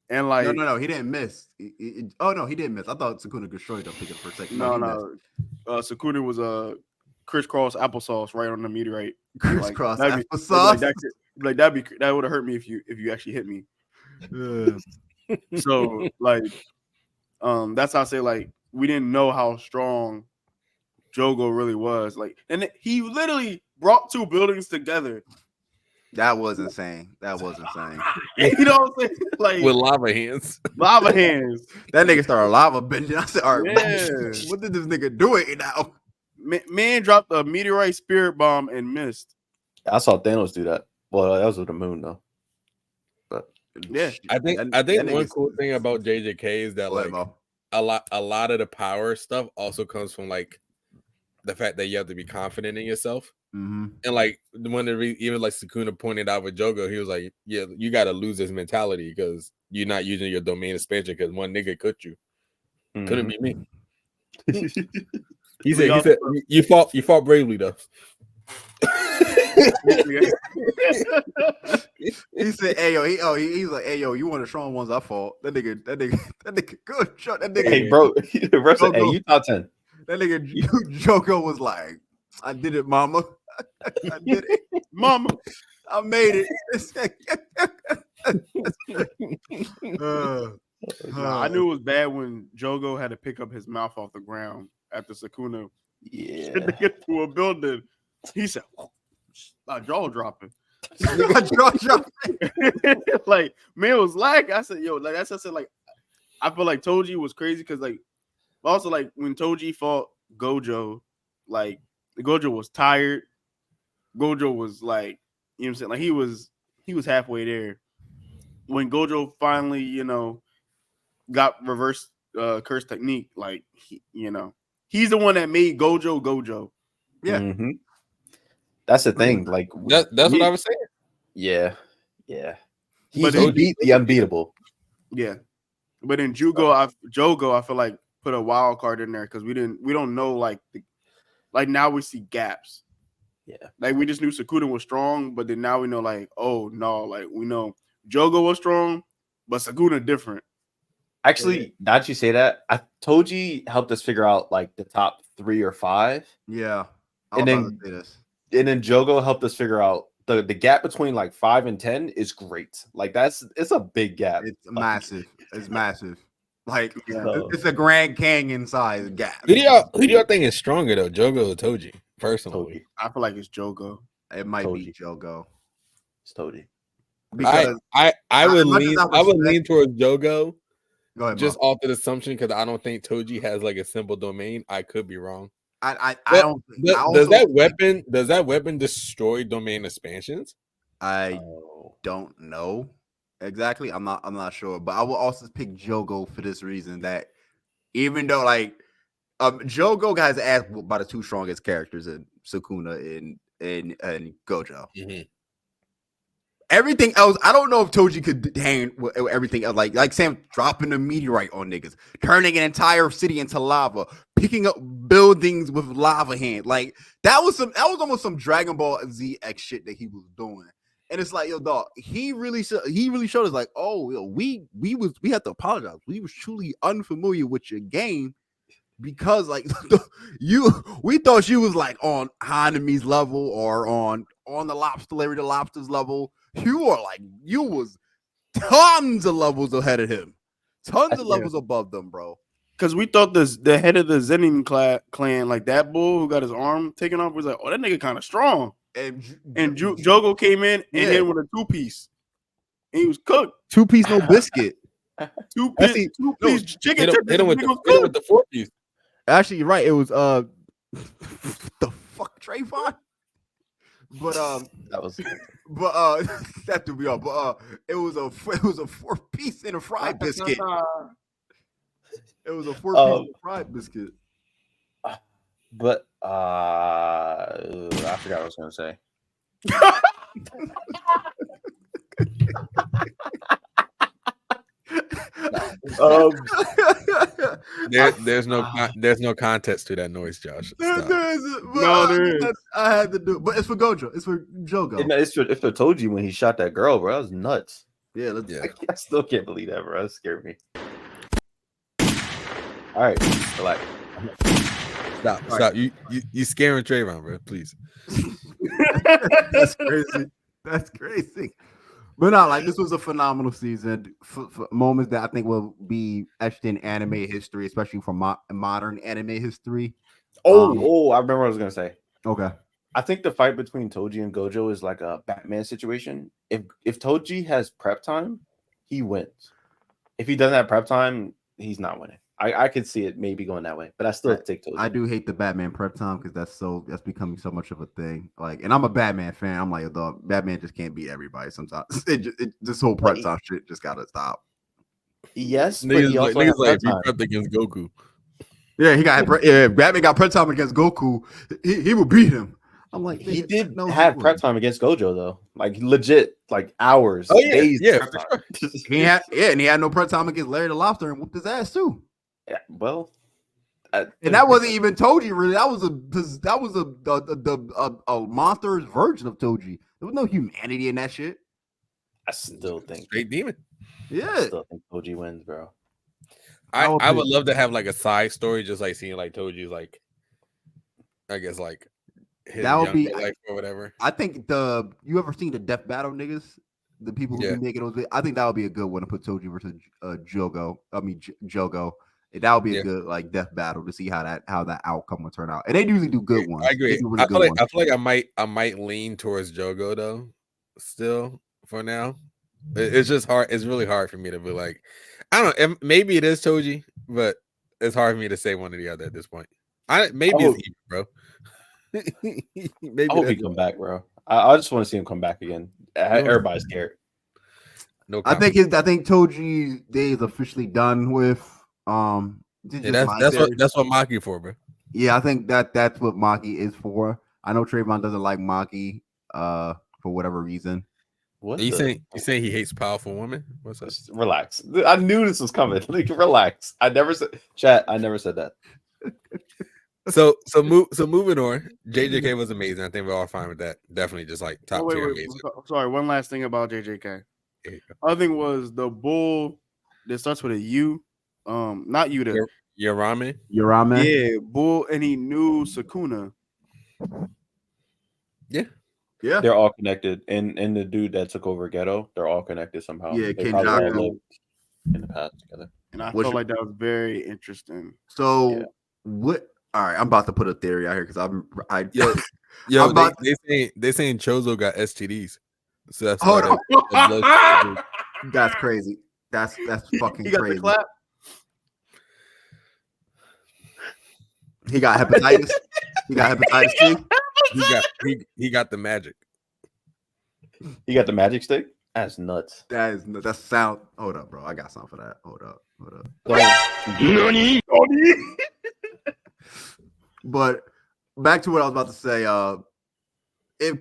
And like, no, he didn't miss. He didn't miss. I thought Sukuna destroyed him. Thinking for a second. No. Sukuna was a crisscross applesauce right on the meteorite. Crisscross applesauce. That would have hurt me if you actually hit me. So like, that's how I say, like, we didn't know how strong Jogo really was. Like, and he literally brought two buildings together. That was insane. You know what I'm saying? Like, with lava hands. Lava hands. That nigga started lava bending. I said, all right, what did this nigga do it now? Man dropped a meteorite spirit bomb and missed. I saw Thanos do that. Well, that was with the moon though. But yeah, I think one cool thing about JJK is that like a lot of the power stuff also comes from like the fact that you have to be confident in yourself. Mm-hmm. And like when even like Sukuna pointed out with Jogo, he was like, yeah, you got to lose this mentality because you're not using your domain expansion because one nigga could you. Couldn't be me. He said, you fought bravely though. He said, "Hey yo, he's like, hey yo, you one of the strong ones I fought." That nigga, good shot. That nigga, hey bro, said, hey, you top 10. That nigga Joko was like, "I did it, mama. I did it, mama. I made it." I knew it was bad when Jogo had to pick up his mouth off the ground after Sakuna. Yeah, to get to a building. He said, "My jaw dropping." Like, man, it was like I said, yo, like that's I said, like I feel like Toji was crazy because like also like when Toji fought Gojo, like Gojo was tired. Gojo was like, you know what I'm saying? Like he was halfway there. When Gojo finally, got reverse curse technique, like he's the one that made Gojo. Yeah. Mm-hmm. That's the thing. Like that's what I was saying. Yeah. He beat the unbeatable. Yeah. But in Jogo, I feel like put a wild card in there because we don't know like now we see gaps. Yeah. Like we just knew Sakuna was strong, but then now we know like, oh no, like we know Jogo was strong, but Sakuna different. Actually, now that you say that, Toji helped us figure out like the top 3 or 5. Yeah. And then Jogo helped us figure out the gap between like 5 and 10 is great. Like it's a big gap. It's massive. It's massive. Like it's a Grand Canyon size gap. Who do y'all think is stronger though, Jogo or Toji? Personally, I feel like it's Jogo. It might be Jogo. It's Toji. Because I would lean towards Jogo. Go ahead, just off the assumption because I don't think Toji has like a simple domain. I could be wrong. I don't. Does that weapon destroy domain expansions? I don't know exactly. I'm not sure, but I will also pick Jogo for this reason that even though like Jogo got his ass whooped by the 2 strongest characters in Sukuna and Gojo. Mm-hmm. Everything else, I don't know if Toji could hang with everything else. Like Sam dropping a meteorite on niggas, turning an entire city into lava, picking up buildings with lava hand. Like that was almost some Dragon Ball Z X shit that he was doing. And it's like, yo, dog, he really showed us like, oh, yo, we had to apologize. We was truly unfamiliar with your game because like we thought you was like on Hanami's level or on the Larry the Lobster's level. You was tons of levels ahead of him, tons of levels above them, bro. Because we thought the head of the Zenin clan, like that bull who got his arm taken off, was like, oh, that nigga kind of strong. And Jogo came in and hit with a 2-piece. And he was cooked. 2-piece, no biscuit. 2-piece chicken. Hit him with the 4-piece. Actually, you're right. It was the fuck Trayvon. But that was that threw me off. But it was a 4-piece in a fried biscuit. It was a 4-piece fried biscuit. But I forgot what I was gonna say. There's no context to that noise, Josh. There is. I had to do it, but it's for Gojo. It's for Jogo. It's for Toji when he shot that girl, bro. That was nuts. Yeah, I still can't believe that, bro. That scared me. All right, relax. Stop. You scaring Trayvon, bro. Please. That's crazy. But no, like this was a phenomenal season for moments that I think will be etched in anime history, especially from modern anime history. I remember what I was gonna say. Okay. I think the fight between Toji and Gojo is like a Batman situation. If Toji has prep time, he wins. If he doesn't have prep time, he's not winning. I could see it maybe going that way, but I still take Toji. I do hate the Batman prep time because that's becoming so much of a thing. Like, and I'm a Batman fan. I'm like, dog, Batman just can't beat everybody. Sometimes this whole prep time shit just gotta stop. Yes, but he prepped against Goku. Yeah, Batman got prep time against Goku. He would beat him. I'm like, he did have prep time against Gojo though, like legit, like hours, days. He had no prep time against Larry the Lobster and whooped his ass too. Yeah, well, and that wasn't even Toji. Really, that was a monster's version of Toji. There was no humanity in that shit. I still think straight demon. Yeah, I still think Toji wins, bro. I would love to have like a side story, just like seeing like Toji's like, I guess like his younger life or whatever. I think you ever seen the Death Battle niggas? The people who be making those. I think that would be a good one to put Toji versus Jogo. Jogo. That would be a good like death battle to see how that outcome would turn out. And they usually do good ones. I agree. I feel like I might lean towards Jogo though. Still for now, it's just hard. It's really hard for me to be like, I don't know. Maybe it is Toji, but it's hard for me to say one or the other at this point. Maybe it's even, bro. Maybe I hope he come back, bro. I just want to see him come back again. Everybody's scared. No, I think Toji Day is officially done with. That's what Maki for, bro. Yeah, I think that's what Maki is for. I know Trayvon doesn't like Maki for whatever reason. What you saying he hates powerful women? What's that? Relax. I knew this was coming. Like, relax. I never said that. So moving on. JJK was amazing. I think we're all fine with that. Definitely just like top tier amazing. Sorry, one last thing about JJK. Other thing was the bull that starts with a U. Not Yuta. Yarame. Yeah, bull, and he knew Sukuna. Yeah. They're all connected. And the dude that took over Ghetto, they're all connected somehow. Yeah, Kenjaku in the past together. And I felt like that was very interesting. So what? All right, I'm about to put a theory out here because they saying Chozo got STDs. So that's that's crazy. That's fucking he got crazy. The clap. He got hepatitis. He got hepatitis too. He got the magic. He got the magic stick? That's nuts. That's sound. Hold up, bro. I got something for that. Hold up. Nani? But back to what I was about to say. If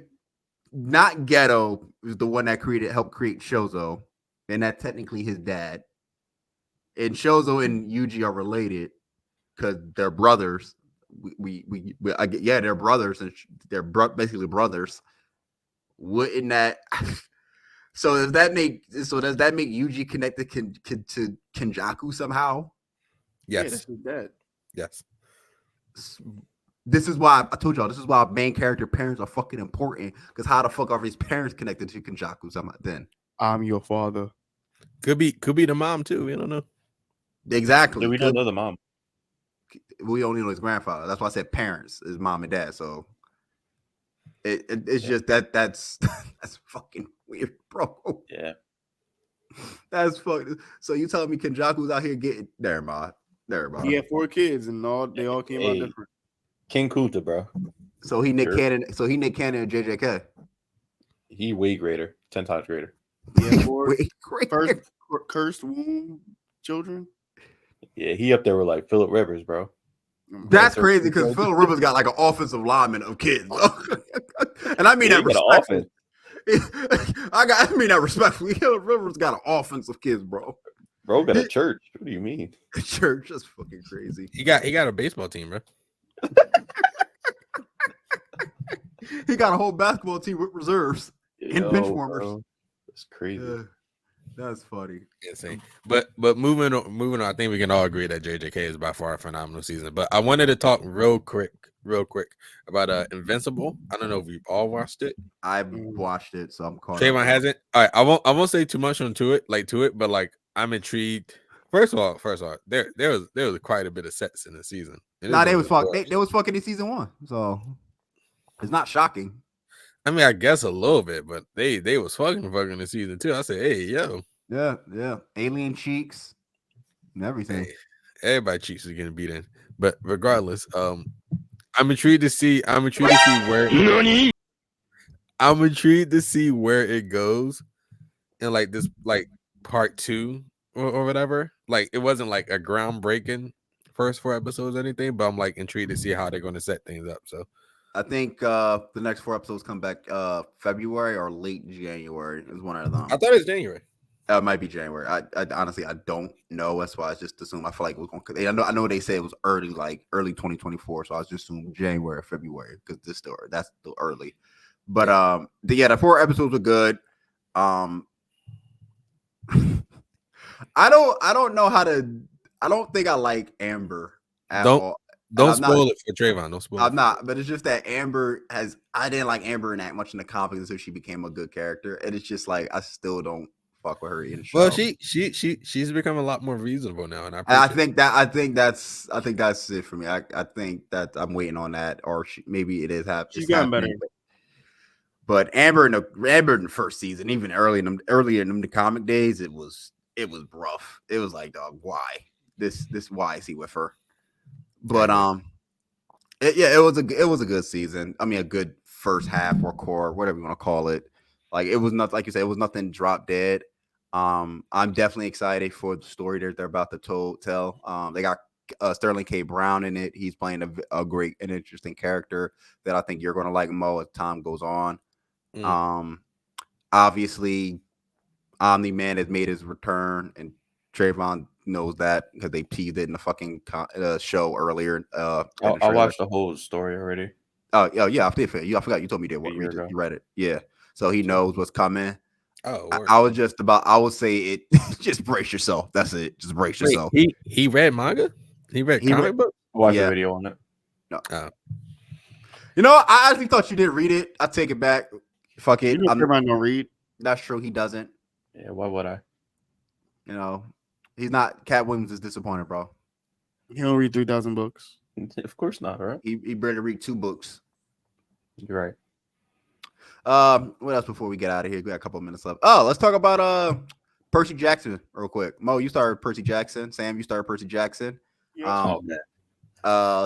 not Ghetto is the one that helped create Shozo, then that's technically his dad. And Shozo and Yuji are related because they're brothers. They're brothers, and they're basically brothers. Wouldn't that? So does that make Yuji connected to Kenjaku somehow? Yes. Yeah, that's his dad. Yes. This is why I told y'all. This is why main character parents are fucking important. Because how the fuck are his parents connected to Kenjaku? Then I'm your father. Could be the mom too. We don't know. Exactly. We don't know the mom. We only know his grandfather. That's why I said parents, his mom and dad. So it's just that's fucking weird, bro. Yeah. That's fucking. So you telling me Kenjaku's out here getting there, man? He had 4 kids, and they all came out different. King Kunta, bro. So he Nick Cannon. So he Nick Cannon and JJK. He way greater, 10 times greater. Yeah, 4 first cursed womb children. Yeah, he up there with like Phillip Rivers, bro. That's crazy because Phillip Rivers got like an offensive lineman of kids, and I mean that respectfully. I mean that respectfully. Phillip Rivers got an offense of kids, bro. Bro got a church. What do you mean? Church? That's fucking crazy. He got a baseball team, bro. He got a whole basketball team with reserves and bench warmers. Bro. That's crazy. That's funny. Insane. But moving on, I think we can all agree that JJK is by far a phenomenal season. But I wanted to talk real quick about Invincible. I don't know if we've all watched it. I've watched it, so I'm caught. Trayvon hasn't. All right, I won't say too much to it, but like I'm intrigued. First of all, there was quite a bit of sets in the season. They was fucking in season 1, so it's not shocking. I mean, I guess a little bit, but they was fucking in season 2. I said, hey, yo. Yeah. Alien cheeks and everything. Hey, everybody cheeks is getting beat in. But regardless, I'm intrigued to see where I'm intrigued to see where it goes in like this like part 2 or whatever. Like it wasn't like a groundbreaking first 4 episodes or anything, but I'm like intrigued to see how they're going to set things up. So I think the next 4 episodes come back February or late January is one of them. I thought it was January. It might be January. I honestly I don't know. That's why I just assume. I feel like it was going. I know they said it was early 2024. So I was just assuming January or February because that's still early. But the 4 episodes were good. I don't know how to. I don't think I like Amber at all. Don't spoil it for Trayvon. Don't spoil it. I'm not, but it's just that Amber I didn't like Amber in that much in the comics until she became a good character. And it's just like I still don't fuck with her in the show. Well, she's become a lot more reasonable now, and I think that's it for me. I think that I'm waiting on that, or maybe it is happening. She's gotten better. But Amber in the first season, even earlier in the comic days, it was rough. It was like, dog, why why is he with her? But it was a good season. I mean, a good first half or core, whatever you want to call it. Like it was not like you said, it was nothing drop dead. I'm definitely excited for the story that they're about to tell. They got Sterling K. Brown in it. He's playing a great and interesting character that I think you're going to like Mo as time goes on. Obviously, Omni-Man has made his return, and Trayvon knows that because they teased it in the fucking show earlier. I watched the whole story already. Oh yeah, I forgot you told me you read it. Yeah, so he knows what's coming. Oh, I would say it. Just brace yourself. That's it. Just brace yourself. He read manga. He read comic book. Watch a video on it. No. You know, I actually thought you didn't read it. I take it back. Fuck it. I'm gonna read. That's true. He doesn't. Yeah. Why would I? You know, he's not. Cat Williams is disappointed, bro. He don't read 3,000 books. Of course not, right? He barely read 2 books. You're right. What else before we get out of here? We got a couple of minutes left. Oh, let's talk about Percy Jackson real quick. Mo, you started Percy Jackson. Sam, you started Percy Jackson. Yeah.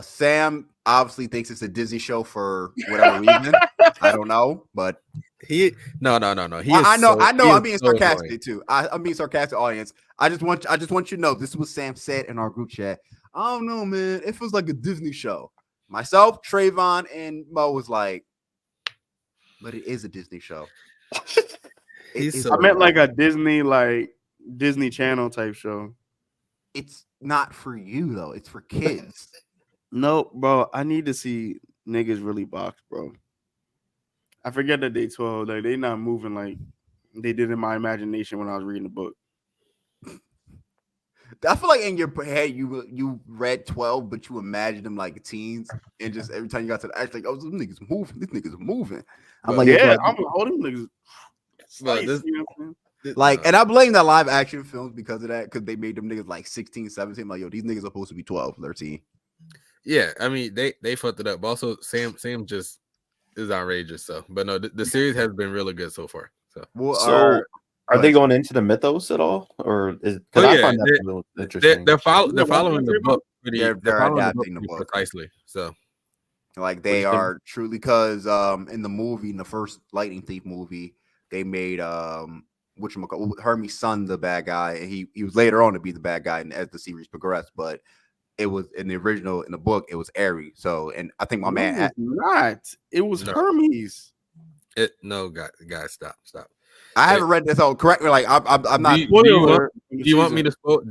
Sam obviously thinks it's a Disney show for whatever reason. I don't know, but no. I know. I'm being sarcastic too. I'm being sarcastic, audience. I just want you to know this is what Sam said in our group chat. I don't know, man. It feels like a Disney show. Myself, Trayvon, and Mo was like, but it is a Disney show. I meant like a Disney Channel type show. It's not for you though. It's for kids. No, bro. I need to see niggas really box, bro. I forget that they 12. Like they not moving like they did in my imagination when I was reading the book. I feel like in your head you read 12, but you imagined them like teens, and just every time you got to the act, like, oh, this nigga's moving. These niggas are moving. I'm like, yeah, I'm holding niggas. And I blame that live action films because of that, because they made them niggas like 16, 17. Like, yo, these niggas are supposed to be 12, 13. Yeah, I mean they fucked it up. But also Sam just is outrageous. So, but no, the series has been really good so far. So, are they going into the mythos at all, or is? I find that interesting. They're following the book. They're adapting the book precisely. So, like they are truly, because in the first Lightning Thief movie, they made Hermes' son the bad guy, and he was later on to be the bad guy as the series progressed. But it was in the book, it was Ares. So, and I think it was Hermes. Guys, stop. I haven't read this. So correct me. Like I'm not. Do you want me to spoil?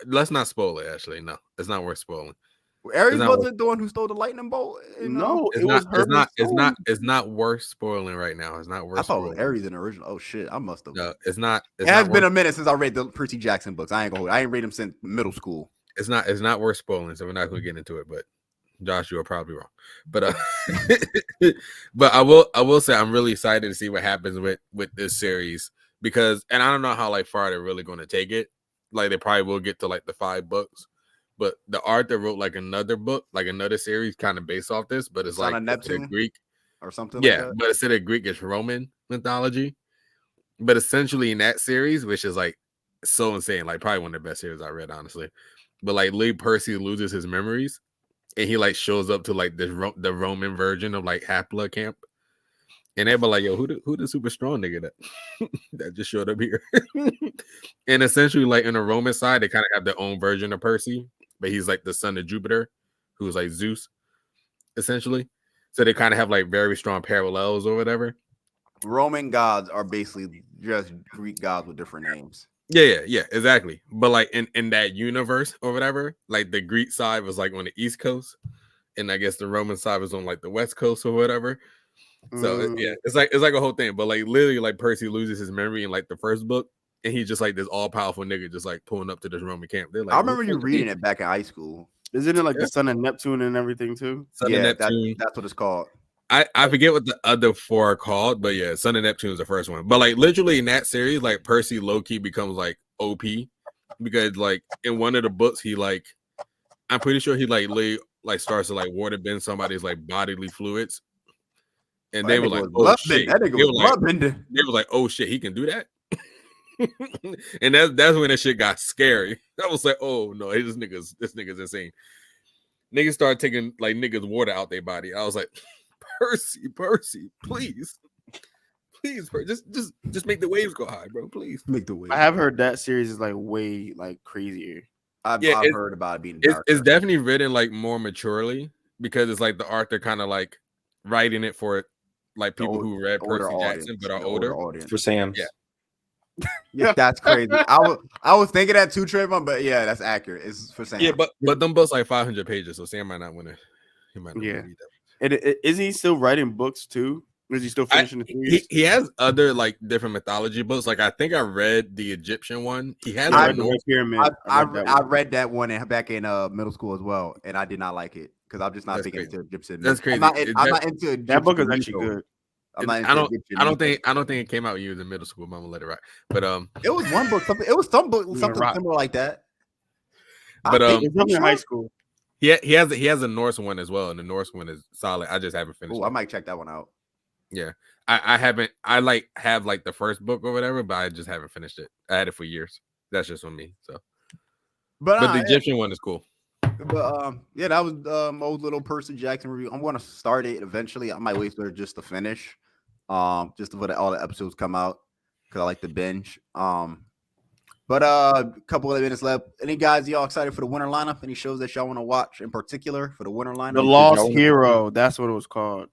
Let's not spoil it. Actually, no, it's not worth spoiling. Ares wasn't the one who stole the lightning bolt. No, it's not worth spoiling right now. It's not worth. I thought it was Ares in the original. Oh shit, I must have. No, it's not. It has been a minute since I read the Percy Jackson books. I ain't read them since middle school. It's not worth spoiling, so we're not going to get into it. But Josh, you are probably wrong. But but I will say I'm really excited to see what happens with this series, because, and I don't know how far they're really going to take it. Like they probably will get to the 5 books, but the author wrote another book, another series kind of based off this, but it's like Neptune Greek or something. Yeah, like that. But instead of Greek, it's Roman mythology. But essentially in that series, which is so insane, probably one of the best series I read, honestly. But Lee Percy loses his memories, and he shows up to the Roman version of Hapla camp, and they be like, "Yo, who the super strong nigga that just showed up here?" And essentially, in the Roman side, they kind of have their own version of Percy, but he's the son of Jupiter, who's Zeus, essentially. So they kind of have very strong parallels or whatever. Roman gods are basically just Greek gods with different names. Yeah, exactly. But like in that universe or whatever, like the Greek side was like on the East Coast, and I guess the Roman side was on like the West Coast or whatever. So yeah, it's like a whole thing. But like literally, like Percy loses his memory in like the first book, and he's just like this all powerful nigga, just like pulling up to this Roman camp. They're like, I remember you reading it back in high school. Isn't it like the Son of Neptune and everything too? Son of Neptune. That's what it's called. I forget what the other 4 are called, but yeah, Son of Neptune is the first one. But like literally in that series, like Percy low key becomes like OP because like in one of the books, he like I'm pretty sure he like starts to like water bend somebody's like bodily fluids, and they were like, oh shit, they were like, oh shit, he can do that. And that's when that shit got scary. I was like, oh no, this nigga's insane. Niggas started taking like niggas water out their body. I was like, Percy, please, just make the waves go high, bro. Please make the waves. I have heard that series is like way like crazier. I've heard about it being darker. It's definitely written like more maturely because it's like the author kind of like writing it for like people who read Percy Jackson but are older. For Sam. Yeah, that's crazy. I was thinking that too, Trayvon, but yeah, that's accurate. It's for Sam. Yeah, but them books like 500 pages, so Sam might not want to. He might not read that. And isn't he still writing books too? Or is he still finishing the series? He has other like different mythology books. Like I think I read the Egyptian one. He has the pyramid. I read that one back in middle school as well, and I did not like it because I'm just not thinking into Egyptian. That's crazy. I'm not into Egyptian. That book is actually good. I don't think it came out when you was in middle school. Mama let it rock. But it was one book. It was something similar like that. But it was in high school. He has a Norse one as well, and the Norse one is solid. I just haven't finished. Oh, I might check that one out. Yeah, I haven't. I like have like the first book or whatever, but I just haven't finished it. I had it for years. That's just on me. So, but the Egyptian one is cool. But yeah, that was my old little Percy Jackson review. I'm going to start it eventually. I might wait for it just to finish, just to let all the episodes come out because I like to binge. But a couple of minutes left. Any guys y'all excited for the winter lineup? Any shows that y'all want to watch in particular for the winter lineup? The Lost Hero. That's what it was called.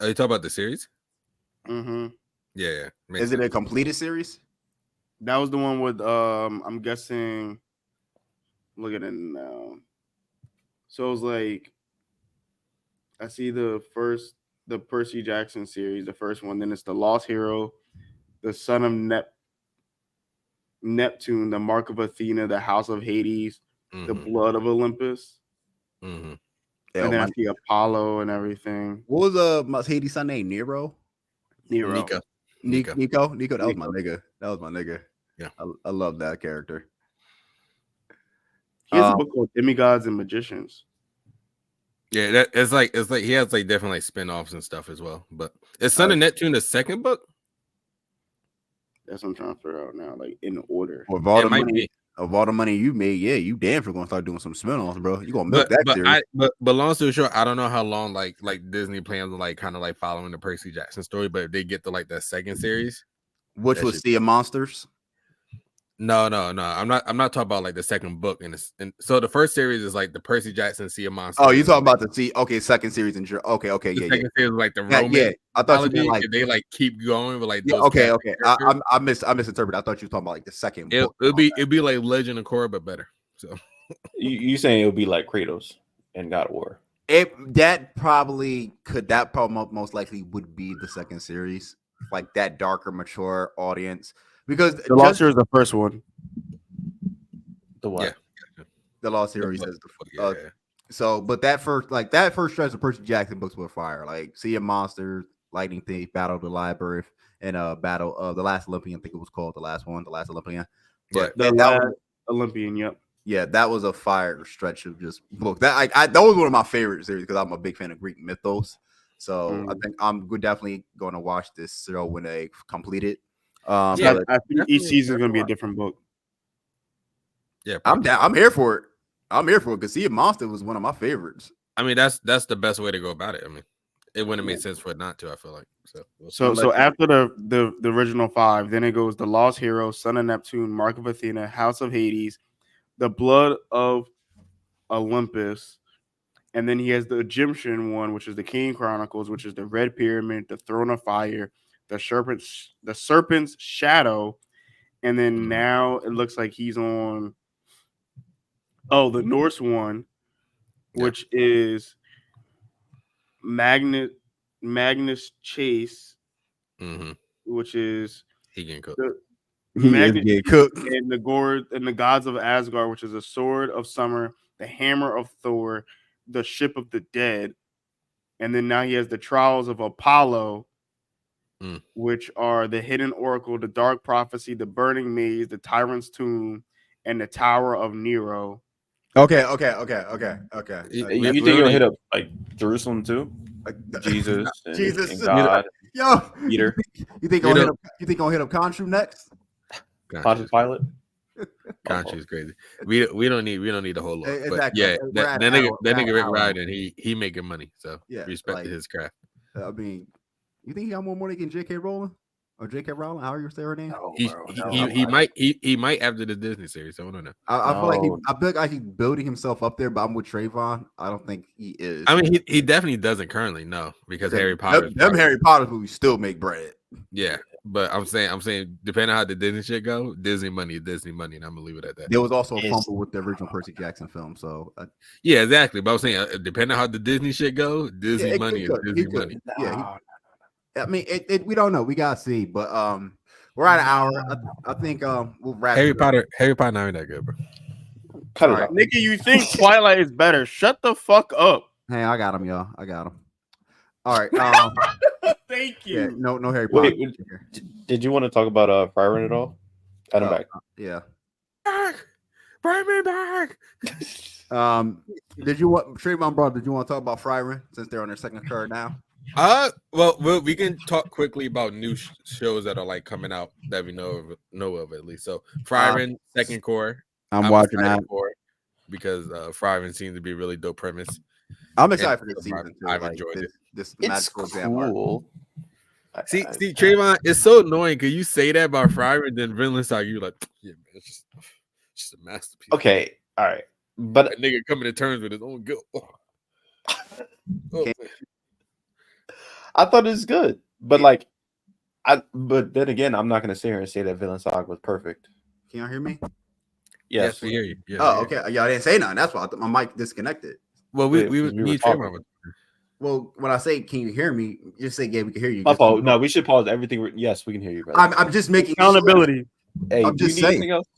Are you talking about the series? Mm-hmm. Yeah. Is it a completed series? That was the one with I'm guessing. Look at it now. So it was like I see the Percy Jackson series, the first one. Then it's the Lost Hero, the Son of Neptune, the Mark of Athena, the House of Hades, the Blood of Olympus. Mm-hmm. And then I see Apollo and everything. What was Hades' son name? Nico. Nico. That was my nigga. Yeah, I love that character. He has a book called Demigods and Magicians. Yeah, it's like he has like different like spin-offs and stuff as well. But is Son of Neptune the second book? That's what I'm trying to figure out now, like in order. Of all the money you made, yeah, you damn sure gonna start doing some spin-offs, bro. You gonna milk that series. But long story short, I don't know how long like Disney plans on like kind of like following the Percy Jackson story, but if they get to like that second series, which was Sea of Monsters. No. I'm not talking about like the second book. And so the first series is like the Percy Jackson Sea of Monsters. Oh, you talking about second series and okay, the second series like the Roman. Yeah, I thought you meant like they like keep going with like those okay. I misinterpreted. I thought you were talking about like the second book. It'd be like Legend of Korra, but better. So you saying it would be like Kratos and God of War? That probably most likely would be the second series, like that darker, mature audience. Because the Lost Hero is the first one. The what? Yeah. The Lost Hero is the So, but that first stretch of Percy Jackson books were fire. Like Sea of Monsters, Lightning Thief, Battle of the Labyrinth, and Battle of the Last Olympian. I think it was called the Last Olympian. But Olympian, yep. Yeah, that was a fire stretch of just books. That was one of my favorite series because I'm a big fan of Greek mythos. So I think I'm definitely going to watch this show when they complete it. I think each season is going to be a different book. Yeah, I'm down. I'm here for it. Because Sea of Monster was one of my favorites. I mean, that's the best way to go about it. I mean, it wouldn't make sense for it not to. I feel like so after the original 5, then it goes the Lost Hero, Son of Neptune, Mark of Athena, House of Hades, the Blood of Olympus, and then he has the Egyptian one, which is the King Chronicles, which is the Red Pyramid, the Throne of Fire, the Serpent's Shadow, and then now it looks like he's on the Norse one, which is Magnus Chase, which is he getting cooked. Magnus and the gods of Asgard, which is a sword of summer, the hammer of Thor, the ship of the dead, and then now he has the trials of Apollo, which are the hidden oracle, the dark prophecy, the burning maze, the tyrant's tomb, and the tower of Nero. Okay. You think he'll hit up like Jerusalem too? Jesus, and God, yo, Peter. You think gonna hit up Khonshu next? Pontius Pilate. Khonshu is crazy. We don't need a whole lot. Exactly. But yeah, that nigga Rick Riordan, he making money, so respect to his craft. I mean, you think he got more money than JK Rowling or JK Rowling? How you say her name? He might after the Disney series. So I don't know. I feel like he's building himself up there, but I'm with Trayvon. I don't think he is. I mean, he definitely doesn't currently, no, because Harry Potter. Them Harry Potter movies still make bread. Yeah, but I'm saying, depending on how the Disney shit go, Disney money is Disney money, and I'm gonna leave it at that. There was also a fumble with the original Percy Jackson film, so yeah, exactly. But I'm saying, depending on how the Disney shit go, Disney money is Disney money. I mean, we don't know. We gotta see, but we're at an hour. I think we'll wrap. Harry Potter not even that good, bro. Cut it out, Nikki. You think Twilight is better? Shut the fuck up. Hey, I got him, y'all. I got him. All right. Thank you. Yeah, no Harry Potter. Did you want to talk about Byron at all? Add him back. Yeah. Bring me back. Did you want Trayvon, bro? Did you want to talk about Fryron since they're on their second card now? Well, we can talk quickly about new shows that are like coming out that we know of at least. So Fryron, second core. I'm watching that because Fryron seems to be a really dope premise. I'm excited for this season. I've enjoyed it. This it's cool. See, Trayvon, it's so annoying because you say that about Fryron, then Vinland Saga, you're like, yeah, man, it's just a masterpiece. Okay, all right, but that nigga coming to terms with his own guilt. I thought it was good, but but then again, I'm not gonna sit here and say that Vinland Saga was perfect. Can y'all hear me? Yes, we hear you. Yeah, oh, okay. Y'all didn't say nothing. That's why I thought my mic disconnected. Well, we need Trayvon. Well, when I say can you hear me, just say yeah, we can hear you. No, we should pause everything. Yes, we can hear you, brother. I'm just making accountability. Hey, I'm just saying. Anything else?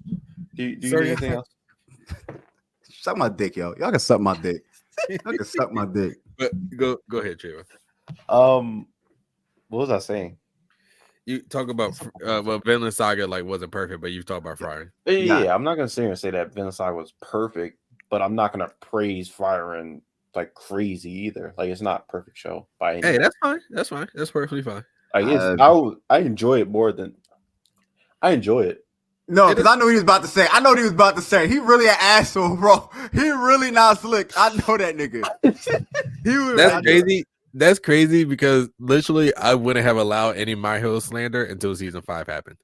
Do you need anything else? Suck my dick, yo. Y'all can suck my dick. Y'all can suck my dick. But go ahead, Trayvon. What was I saying? You talk about Vinland Saga wasn't perfect, but you talk about Fryron. Yeah, I'm not gonna sit here and say that Vinland Saga was perfect, but I'm not gonna praise Fryron like crazy either. Like it's not a perfect show by any. Hey, that's fine. That's fine. That's perfectly fine. I enjoy it more than I enjoy it. No, because I know he was about to say. I know what he was about to say. He really an asshole, bro. He really not slick. I know that nigga. That's crazy. That's crazy because literally I wouldn't have allowed any My Hero slander until season 5 happened.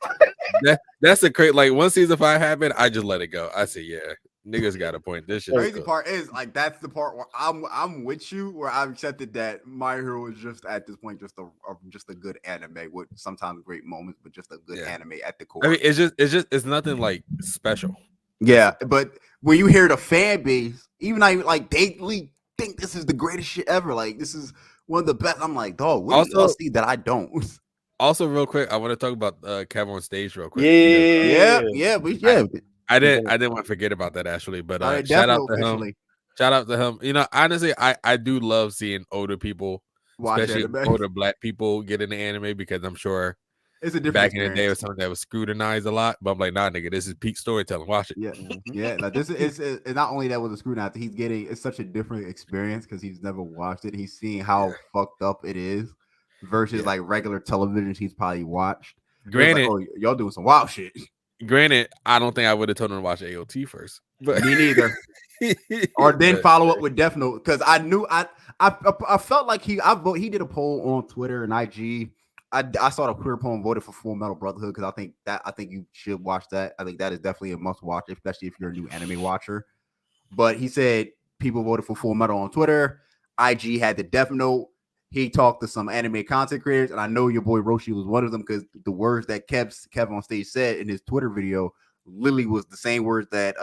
That's a crazy. Like once season 5 happened, I just let it go. I said, yeah, niggas got a point. This shit. Crazy part is that's the part where I'm with you, where I've accepted that My Hero is just at this point just a good anime with sometimes great moments, but just a good anime at the core. I mean, it's nothing like special. Yeah, but when you hear the fan base, even they think this is the greatest shit ever. Like this is one of the best. I'm like, dog, what do y'all see that I don't? Also, real quick, I want to talk about Kev on stage real quick. Yeah. I didn't want to forget about that actually, but shout out to him. Shout out to him. You know, honestly, I do love seeing older people, especially older black people, get into anime because I'm sure it's a different back in the day it was something that was scrutinized a lot. But I'm like, nah, nigga, this is peak storytelling. Watch it. Yeah. Like this is not only that with the scrutinized, it's such a different experience because he's never watched it. He's seeing how fucked up it is versus like regular television he's probably watched. Granted, y'all doing some wild shit. Granted, I don't think I would have told him to watch AOT first. But me neither. Or then follow up with Death Note because I knew I felt like he did a poll on Twitter and IG. I saw the Twitter poll and voted for Full Metal Brotherhood because I think you should watch that. I think that is definitely a must watch, especially if you're a new anime watcher. But he said people voted for Full Metal on Twitter. IG had the Death Note. he talked to some anime content creators, and I know your boy Roshi was one of them because the words that Kev on stage said in his Twitter video literally was the same words that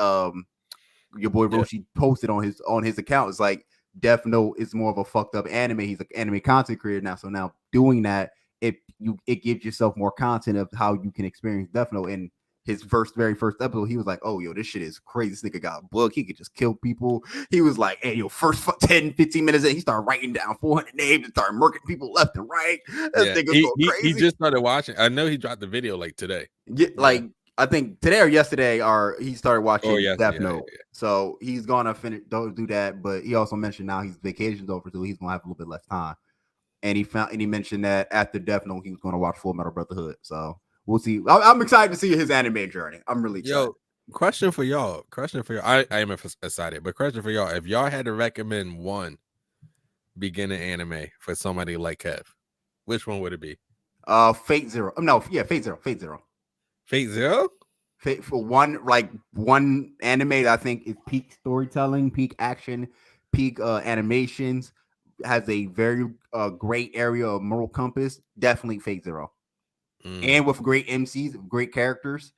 your boy Roshi posted on his account. It's like Death Note is more of a fucked up anime. He's an anime content creator now, so now doing that, it gives yourself more content of how you can experience Death Note. And his very first episode, he was like, oh, yo, this shit is crazy. This nigga got a book. He could just kill people. He was like, hey, yo, first 10, 15 minutes in, he started writing down 400 names and started murking people left and right. That nigga's going crazy. He just started watching. I know he dropped the video like today. Like, I think today or yesterday, he started watching Death Note. Yeah. So he's gonna do that. But he also mentioned now his vacation's over, so he's gonna have a little bit less time. And he mentioned that after Death Note, he was gonna watch Full Metal Brotherhood. So we'll see. I'm excited to see his anime journey. I'm really excited. Yo, question for y'all. I am excited, but question for y'all. If y'all had to recommend one beginner anime for somebody like Kev, which one would it be? Fate Zero. Fate Zero. Fate Zero? For one anime that I think is peak storytelling, peak action, peak animations, has a very great area of moral compass. Definitely Fate Zero. And with great MCs, great characters,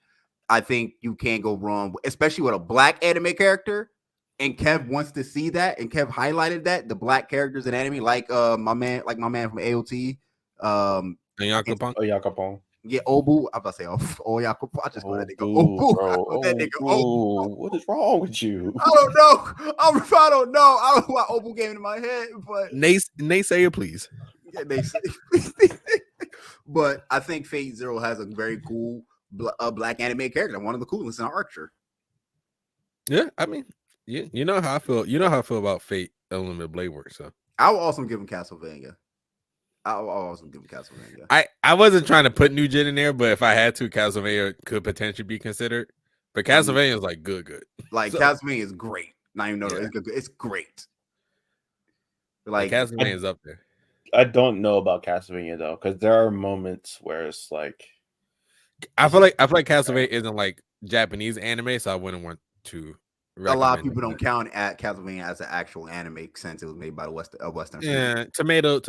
I think you can't go wrong, especially with a black anime character. And Kev wants to see that, and Kev highlighted that the black characters in anime, like my man from AOT, Oyakapong. Yeah, Obu. I'm about to say Oyakapong. I just call that nigga Obu. That nigga Obu. What is wrong with you? I don't know. I don't know. I don't know why Obu came into my head, but naysayer, please. Yeah, but I think Fate Zero has a very cool black anime character, one of the coolest in Archer. Yeah, I mean, you know how I feel. You know how I feel about Fate Unlimited Blade Work. So I will also give him Castlevania. I wasn't trying to put New Gen in there, but if I had to, Castlevania could potentially be considered. But Castlevania is like good. Like Castlevania is great. Not even know it's great. Like Castlevania is up there. I don't know about Castlevania though, because there are moments where it's like I feel like Castlevania isn't like Japanese anime, so I wouldn't want to. A lot of people don't count at Castlevania as an actual anime since it was made by the Western. Yeah, tomato.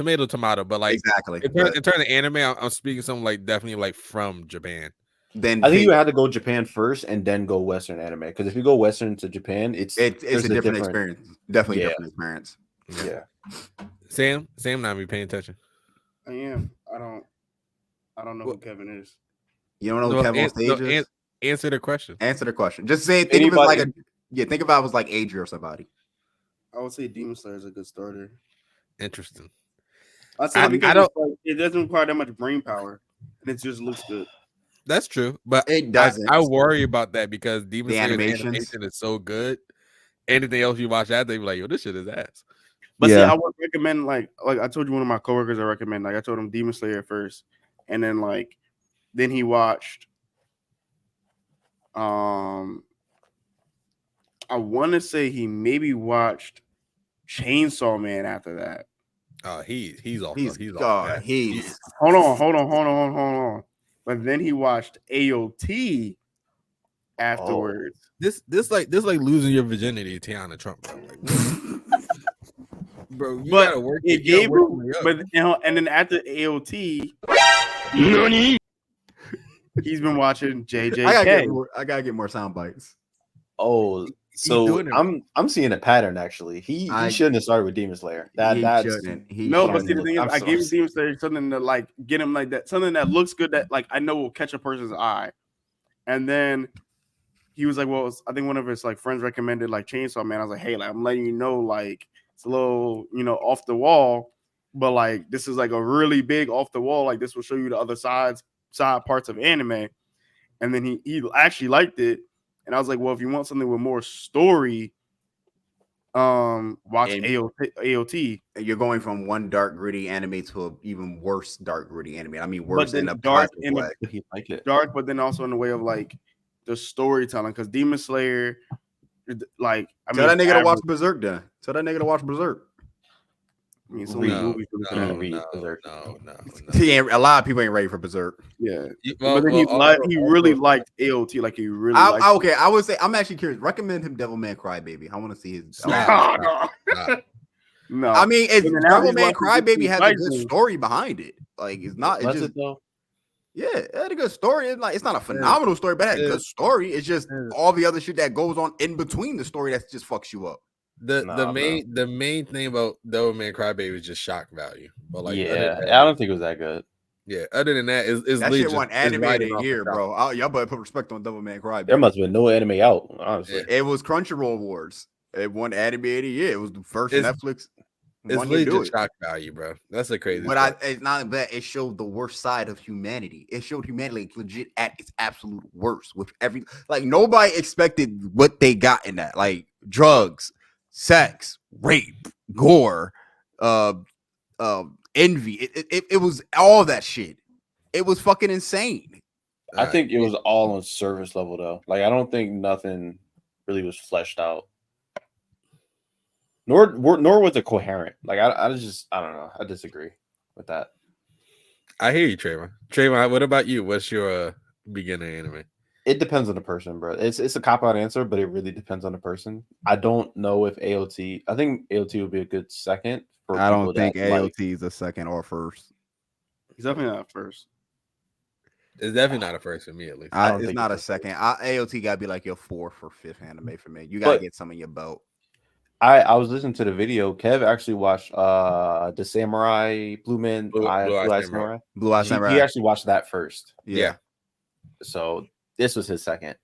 But like exactly in terms of anime, I'm speaking something like definitely like from Japan. Then I think you had to go Japan first and then go Western anime, because if you go Western to Japan, it's a different experience. Definitely different experience. Yeah. Sam, not be paying attention. I am. I don't know who Kevin is. You don't know who Kevin on stage is? Answer the question. Just say think of it like think about it was like Adria or somebody. I would say Demon Slayer is a good starter. Interesting. I say because it doesn't require that much brain power, and it just looks good. That's true, but it doesn't. I worry about that because Demon Slayer animation is so good. Anything else you watch after, they be like, "Yo, this shit is ass." But see, I would recommend like I told you, one of my coworkers I recommend. Like I told him Demon Slayer first, and then he watched. I want to say he maybe watched Chainsaw Man after that. He's off. Hold on. But then he watched AOT afterwards. This like losing your virginity to Tiana Trump, bro. Like, bro, you gotta work. It gave him, but and then after AOT, he's been watching JJK. I gotta get more sound bites. Oh, so I'm seeing a pattern actually. He shouldn't have started with Demon Slayer. But see, the thing is, I gave him Demon Slayer something to like get him like that, something that looks good that like I know will catch a person's eye. And then he was like, well, I think one of his like friends recommended like Chainsaw Man. I was like, hey, like I'm letting you know, like it's a little, off the wall, but like this is like a really big off the wall. Like this will show you the other side parts of anime. And then he actually liked it. And I was like, well, if you want something with more story, watch AOT. You're going from one dark, gritty anime to an even worse dark, gritty anime. I mean, worse in a dark way. He liked it. Dark, but then also in the way of like the storytelling. Because Demon Slayer, like, tell that nigga to watch Berserk. Then tell that nigga to watch Berserk. I mean, so many movies. No. A lot of people ain't ready for Berserk. Yeah, but then he really liked AOT. Like he really. Okay, I would say I'm actually curious. Recommend him Devilman Crybaby. I want to see his. No, I mean, it's Devilman Crybaby has a good story behind it. Like, it's not. It's just though. Yeah, it had a good story. It's not a phenomenal story, but it had a good story. It's just all the other shit that goes on in between the story that just fucks you up. The main thing about Devilman Crybaby is just shock value. But like, I don't think it was that good. Yeah, other than that, it's that shit won anime of the year, bro. Y'all better put respect on Devilman Crybaby. There must have been no anime out, honestly. It was Crunchyroll Awards. It won anime of the year. It was the first Netflix. It's legit shock value, bro. That's the crazy. But it's not that it showed the worst side of humanity. It showed humanity legit at its absolute worst. With nobody expected what they got in that, like drugs, sex, rape, gore, envy. It was all that shit. It was fucking insane. I think it was all on surface level though. Like I don't think nothing really was fleshed out. Nor was it coherent. Like I don't know. I disagree with that. I hear you, Trayvon. Trayvon, what about you? What's your beginner anime? It depends on the person, bro. It's a cop-out answer, but it really depends on the person. I don't know if AOT. I think AOT would be a good second. I don't think AOT is a second or first. He's definitely not first. It's definitely not a first for me, at least. It's not a second. AOT gotta be like your fourth or fifth anime for me. You gotta get some in your belt. I was listening to the video. Kev actually watched the Samurai Blue Eye Samurai. Blue Eye Samurai. He actually watched that first. Yeah. So this was his second.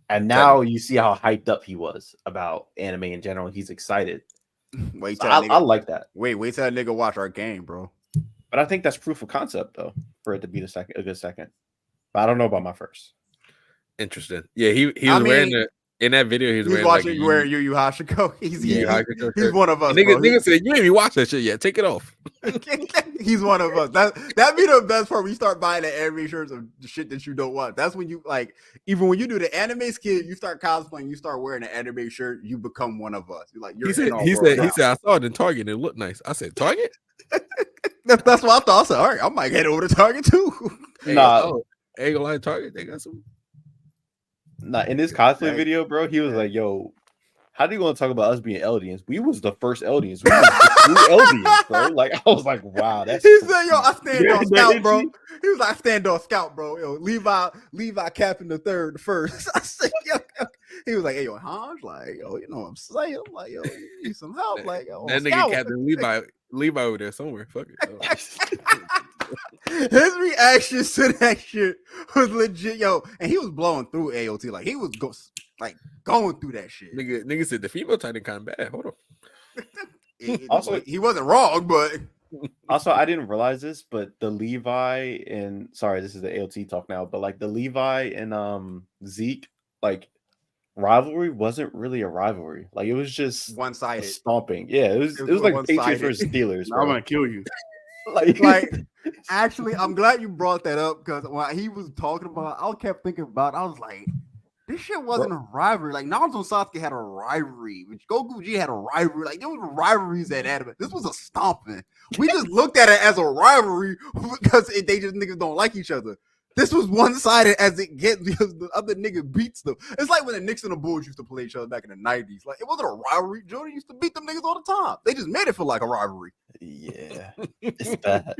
And now you see how hyped up he was about anime in general. He's excited. I like that. Wait till that nigga watch our game, bro. But I think that's proof of concept though, for it to be a good second. But I don't know about my first. Interesting. Yeah, he was wearing the. In that video, he's wearing watching wearing Yu Yu Hakusho. He's one of us. Nigga said, "You ain't even watch that shit yet. Take it off." He's one of us. That be the best part. We start buying the anime shirts of the shit that you don't want. That's when you even when you do the anime skit, you start cosplaying, you start wearing an anime shirt, you become one of us. You're like, he said, I saw it in Target and it looked nice. I said, Target? That's what I thought. I said, all right, I might head over to Target too. Ain't gonna lie, Target, they got some. Nah, in this cosplay video, bro, he was like, yo, how do you want to talk about us being Eldians? We was the first Eldians. We was Eldians, bro. Like, I was like, wow. He said, yo, I stand on scout, bro. He was like, I stand on scout, bro. Yo, Levi Captain the first. I said, yo. He was like, hey, yo, Hans, like, yo, you know what I'm saying? I'm like, yo, you need some help. Like, yo, that nigga Captain Levi over there somewhere. Fuck it. His reactions to that shit was legit, yo, and he was blowing through AOT, like he was going through that shit. Nigga said the female Titan kind of bad. Hold on. Also, he wasn't wrong, but also I didn't realize this, but the Levi and this is the AOT talk now, but like the Levi and Zeke rivalry wasn't really a rivalry. Like it was just one-sided stomping. Yeah, it was like Patriots versus Steelers. I'm gonna kill you. like actually, I'm glad you brought that up because when he was talking about, I kept thinking about. I was like, this shit wasn't a rivalry. Like Naruto and Sasuke had a rivalry, which Goku G had a rivalry. Like there were rivalries at anime. This was a stomping. We just looked at it as a rivalry because they just niggas don't like each other. This was one-sided as it gets because the other nigga beats them. It's like when the Knicks and the Bulls used to play each other back in the 90s. Like, it wasn't a rivalry. Jordan used to beat them niggas all the time. They just made it feel like a rivalry. Yeah. It's bad.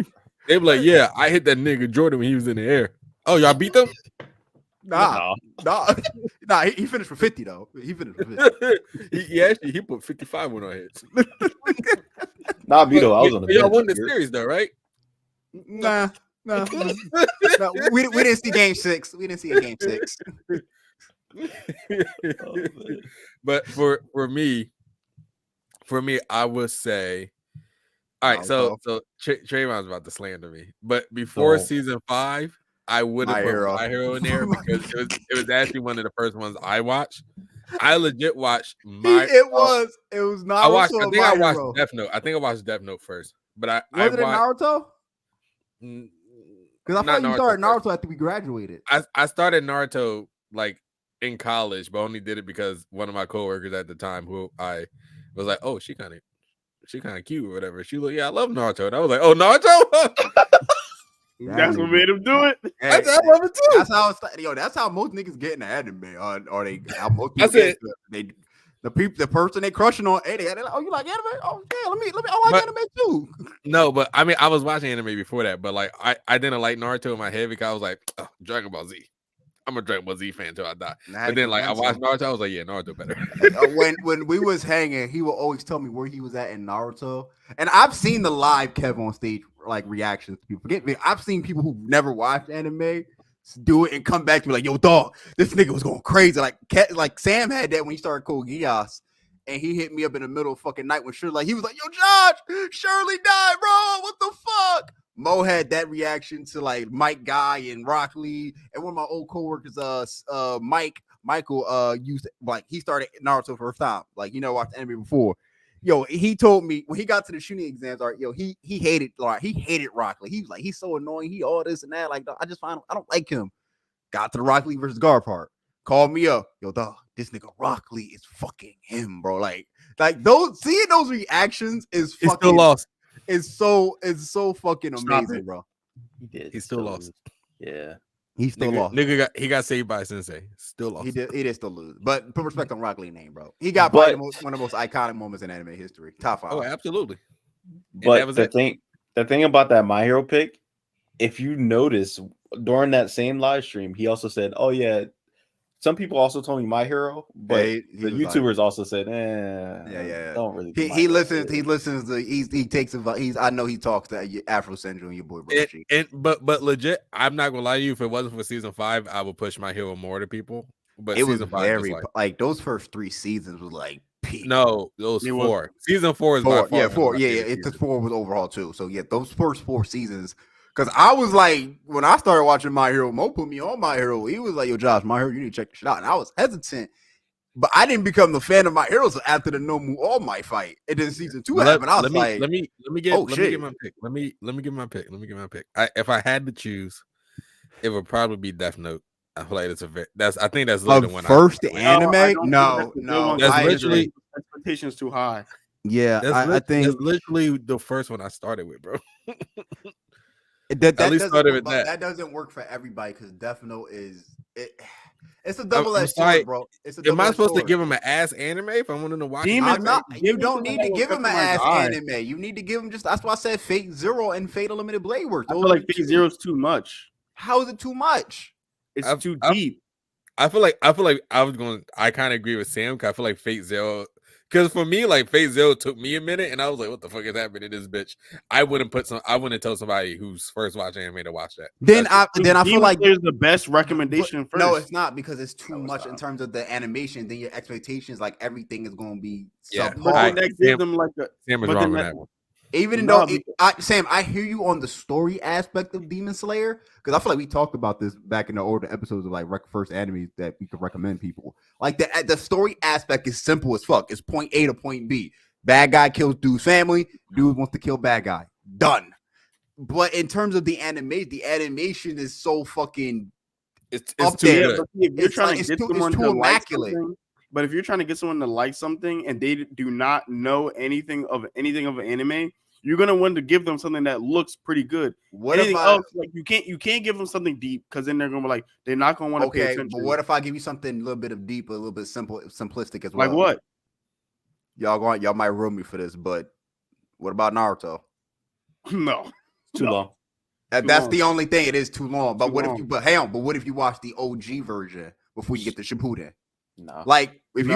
They were like, yeah, I hit that nigga Jordan when he was in the air. Oh, y'all beat them? Nah. He finished for 50, though. He finished for 50. he put 55 on our heads. Nah, Vito, I was on the bench. Y'all won the series, though, right? Nah. No, we didn't see game 6. We didn't see a game 6. But for me, I would say, all right. So Trayvon's about to slander me, but before season 5, I would have put My Hero in there because it was actually one of the first ones I watched. I legit watched It was not. I think I watched Death Note. I think I watched Death Note first, but I watched Naruto. Because I thought you started Naruto after we graduated. I started Naruto in college, but only did it because one of my coworkers at the time, who I was like, oh, she kind of cute or whatever. She was like, yeah, I love Naruto, and I was like, oh, Naruto. That's what made him do it. Hey, I love it too. That's how most niggas get in the anime, or they. How most people the person they crushing on, hey, they're like, oh, you like anime? Oh yeah, let me. I like anime too. No, but I mean, I was watching anime before that, but like I didn't like Naruto in my head because I was like, oh, Dragon Ball Z. I'm a Dragon Ball Z fan until I die. But then like I watched Naruto, I was like, yeah, Naruto better. when we was hanging, he would always tell me where he was at in Naruto, and I've seen the live Kev on stage like reactions to people. Forget me, I've seen people who never watched anime do it and come back to me like, yo, dog, this nigga was going crazy. Like Sam had that when he started Code Geass, and he hit me up in the middle of fucking night when Shirley, like he was like, yo, Josh, Shirley died, bro. What the fuck? Mo had that reaction to like Mike Guy and Rock Lee, and one of my old coworkers, Michael, used like he started Naruto first time, like watched anime before. Yo, he told me when he got to the shooting exams, all right, yo, he hated Rock Lee. He was like, he's so annoying, he all this and that. Like, I just find I don't like him. Got to the Rock Lee versus Gar part, called me up, yo, dog, this nigga Rock Lee is fucking him, bro. Like those seeing those reactions is fucking still lost. It's so fucking amazing, bro. He did. He's still lost. Yeah. He's still lost. Nigga got saved by Sensei. Still lost. He did still lose. But put respect on Rock Lee's name, bro. He got probably one of the most iconic moments in anime history. Top 5. Oh, absolutely. But the thing about that My Hero pick, if you notice during that same live stream, he also said, oh yeah, some people also told me My Hero, but the YouTubers also said, don't really. He listens. He listens to. He takes advice. I know he talks to Afro Central and your boy. But legit, I'm not gonna lie to you. If it wasn't for season 5, I would push My Hero more to people. But it was very like those first 3 seasons was like peak. No, those 4. Season 4 is 4. Yeah, 4. Yeah, it's 4 was overall too. So yeah, those first 4 seasons. Because I was like, when I started watching My Hero, Mo put me on My Hero. He was like, yo, Josh, My Hero, you need to check this shit out. And I was hesitant, but I didn't become the fan of My Hero after the Nomu All Might fight. And then season 2 happened. I was like, let me get my pick. Let me get my pick. If I had to choose, it would probably be Death Note. I feel like I think that's the one. First anime? No. That's literally expectations too high. Yeah, I think that's literally the first one I started with, bro. That doesn't work for everybody because Death Note it's a double-edged sword, bro. Am I supposed to give him an ass anime if I want him to watch? You don't need to give him an ass anime. You need to give him that's why I said Fate Zero and Fate Unlimited Blade Works. I feel like Fate Zero is too much. How is it too much? It's too deep. I feel like I kind of agree with Sam because I feel like Fate Zero. Because for me, like Fate Zero took me a minute, and I was like, "What the fuck is happening to this bitch?" I wouldn't tell somebody who's first watching anime to watch that. Then I feel like there's the best recommendation first. No, it's not because it's too much in terms of the animation. Then your expectations, like everything, is going to be subpar. That gives them like Sam is wrong with that one. Even though Sam, I hear you on the story aspect of Demon Slayer because I feel like we talked about this back in the older episodes of like first anime that we could recommend people. Like the story aspect is simple as fuck. It's point A to point B. Bad guy kills dude's family. Dude wants to kill bad guy. Done. But in terms of the animation is so fucking it's up too there. Good. If you're trying to get someone to immaculate. But if you're trying to get someone to like something and they do not know anything of an anime, you're gonna want to give them something that looks pretty good. Anything else, like you can't give them something deep because then they're gonna be like they're not gonna want to pay attention. But what if I give you something a little bit of deep, a little bit simplistic as well? Like what? Y'all might ruin me for this, but what about Naruto? No, too long. That's the only thing. It is too long. But what if you watch the OG version before you get the Shippuden? No. Like if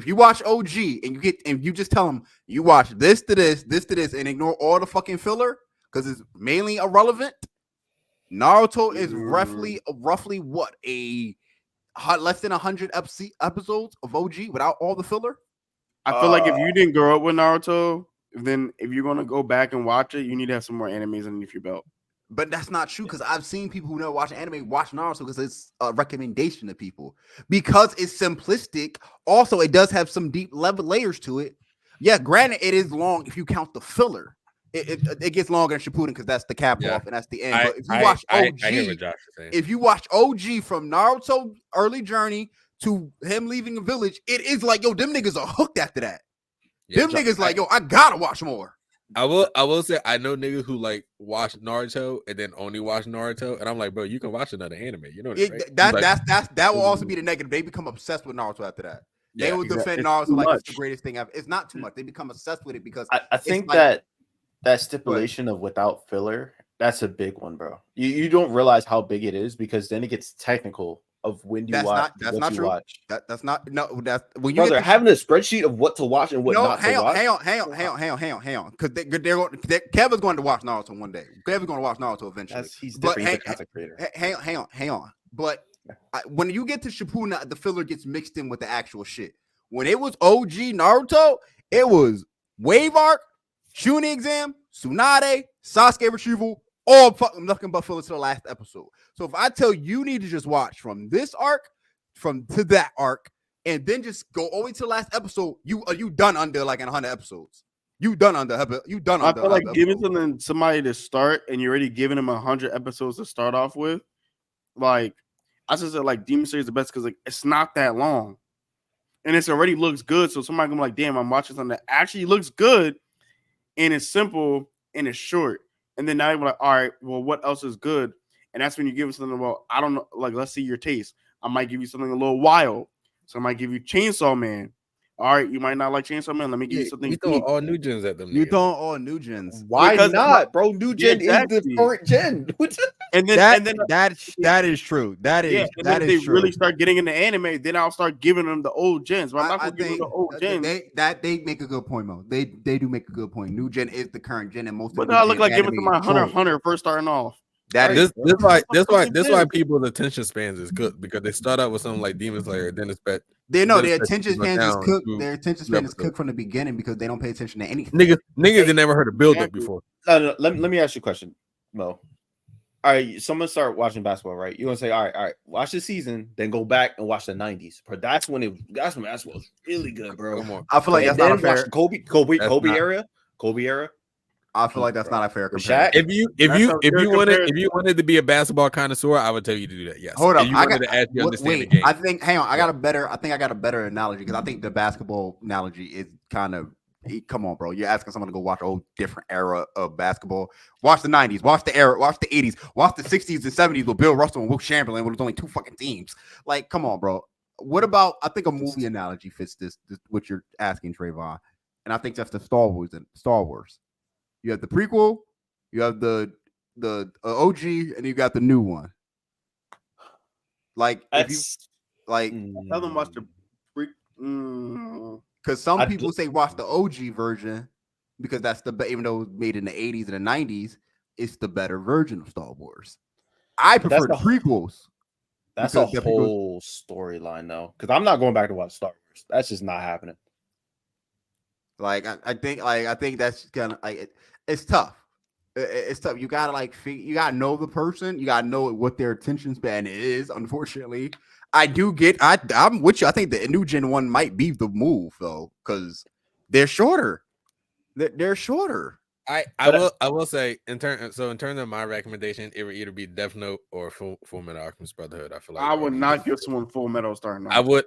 you watch OG and you just tell them you watch this to this to this and ignore all the fucking filler because it's mainly irrelevant. Naruto is roughly what less than 100 episodes of OG without all the filler. I feel like if you didn't grow up with Naruto, then if you're gonna go back and watch it, you need to have some more animes underneath your belt. But that's not true because I've seen people who never watch anime watch Naruto because it's a recommendation to people because it's simplistic. Also, it does have some deep layers to it. Yeah, granted, it is long if you count the filler. It gets longer in Shippuden because that's the cap off and that's the end. But if you watch OG, if you watch OG from Naruto early journey to him leaving the village, it is like yo, them niggas are hooked after that. Yeah, them niggas like yo, I gotta watch more. I will say I know niggas who like watch Naruto and then only watch Naruto, and I'm like, bro, you can watch another anime. You know that, right? That will also be the negative. They become obsessed with Naruto after that. They will defend Naruto like it's the greatest thing ever. It's not too much. They become obsessed with it because I think that stipulation of without filler, that's a big one, bro. You don't realize how big it is because then it gets technical of when you watch. That's not true. That's not that's when you having a spreadsheet of what to watch and what not to watch. Hang on, because Kevin's going to watch Naruto one day. Kevin's going to watch Naruto eventually. He's different. He's a content creator. Hang on. But when you get to Shippuden, the filler gets mixed in with the actual shit. When it was OG Naruto, it was Wave Arc, Chunin Exam, Tsunade, Sasuke Retrieval, all fucking nothing but filler to the last episode. So if I tell you need to just watch from this arc, to that arc, and then just go all the way to the last episode, you done under like 100 episodes. You done under. I feel like giving somebody to start, and you're already giving them 100 episodes to start off with. Like I just said, like Demon Slayer is the best because like it's not that long, and it's already looks good. So somebody can be like, "Damn, I'm watching something that actually looks good, and it's simple and it's short." And then now you're like, "All right, well, what else is good?" And that's when you give it something. Well, I don't know. Like, let's see your taste. I might give you something a little wild. So I might give you Chainsaw Man. All right, you might not like Chainsaw Man. Let me give you something. You throwing all new gens at them. You throwing all new gens. Why not, bro? New gen is the current gen. and then that is true. That is that is true. Really start getting into anime, then I'll start giving them the old gens. But I'm not going to give them the old gens. They make a good point, Mo. They do make a good point. New gen is the current gen, and most. But I look like giving to my Hunter first starting off. That's why people's attention spans is cooked because they start out with something like Demon Slayer, then it's bad. Their attention span is cooked. Their attention span is cooked from the beginning because they don't pay attention to anything. Niggas had never heard of build up before. No, let me ask you a question, Mo. All right, someone start watching basketball, right? You're gonna say, all right, watch the season, then go back and watch the 90s. But that's when basketball was really good, bro. Come on. I feel like that's not fair. Kobe era. I feel like that's not a fair comparison. If you wanted to be a basketball connoisseur, I would tell you to do that. Yes. Hold up. The game. I think I got a better analogy because I think the basketball analogy is kind of. Come on, bro. You're asking someone to go watch a whole different era of basketball. Watch the 90s, watch the 80s, watch the 60s and 70s with Bill Russell and Wilt Chamberlain when it was only two fucking teams. Like, come on, bro. What about, I think a movie analogy fits this what you're asking, Trayvon. And I think that's the Star Wars. You have the prequel, you have the OG, and you got the new one. Like, if you like, tell them watch the because some people say watch the OG version because that's even though it was made in the 80s and the 90s, it's the better version of Star Wars. I prefer the prequels. That's a whole storyline, though. Because I'm not going back to watch Star Wars. That's just not happening. Like I think that's kind of like it's tough. It's tough. You gotta you gotta know the person. You gotta know what their attention span is. Unfortunately, I'm with you. I think the new gen one might be the move though, because they're shorter. They're shorter. I will say in terms of my recommendation, it would either be Death Note or Full Metal Alchemist Brotherhood. I feel like I would not give someone Full Metal starting off. I would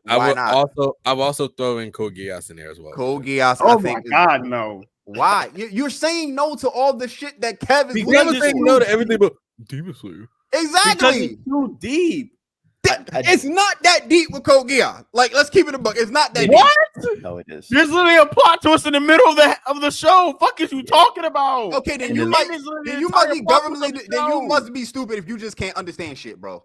also throw in Code Geass in there as well. Code Geass. Oh my God, no. Why? You're saying no to all the shit that Kevin's saying no to everything but Demon Slayer. Exactly. Because it's too deep. It's not that deep with Code Geass. Like, let's keep it a buck. It's not that deep. No, it is. There's literally a plot twist in the middle of the show. Fuck is you talking about? Okay, then you must be governmentally. Then you must be stupid if you just can't understand shit, bro.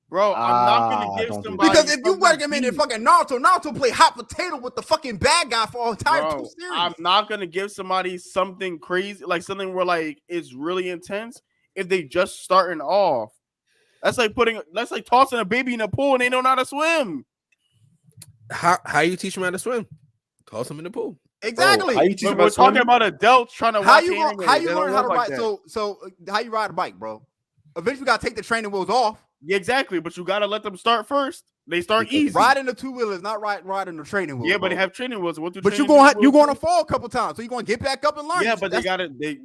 Bro, I'm not gonna give somebody because if you recommended fucking Naruto play hot potato with the fucking bad guy for all entire 2 series. I'm not gonna give somebody something crazy, like something where like it's really intense if they just starting off. That's like tossing a baby in a pool and they don't know how to swim. How you teach them how to swim? Toss them in the pool. Exactly. How you teach them we're talking about adults trying to how you learn how to ride. So how you ride a bike, bro? Eventually, you gotta take the training wheels off. Yeah, exactly, but you gotta let them start first. They start easy. Riding the 2 wheelers, not riding the training wheels. Yeah, but they have training wheels. But you're going to fall a couple times, so you're going to get back up and learn. Yeah, but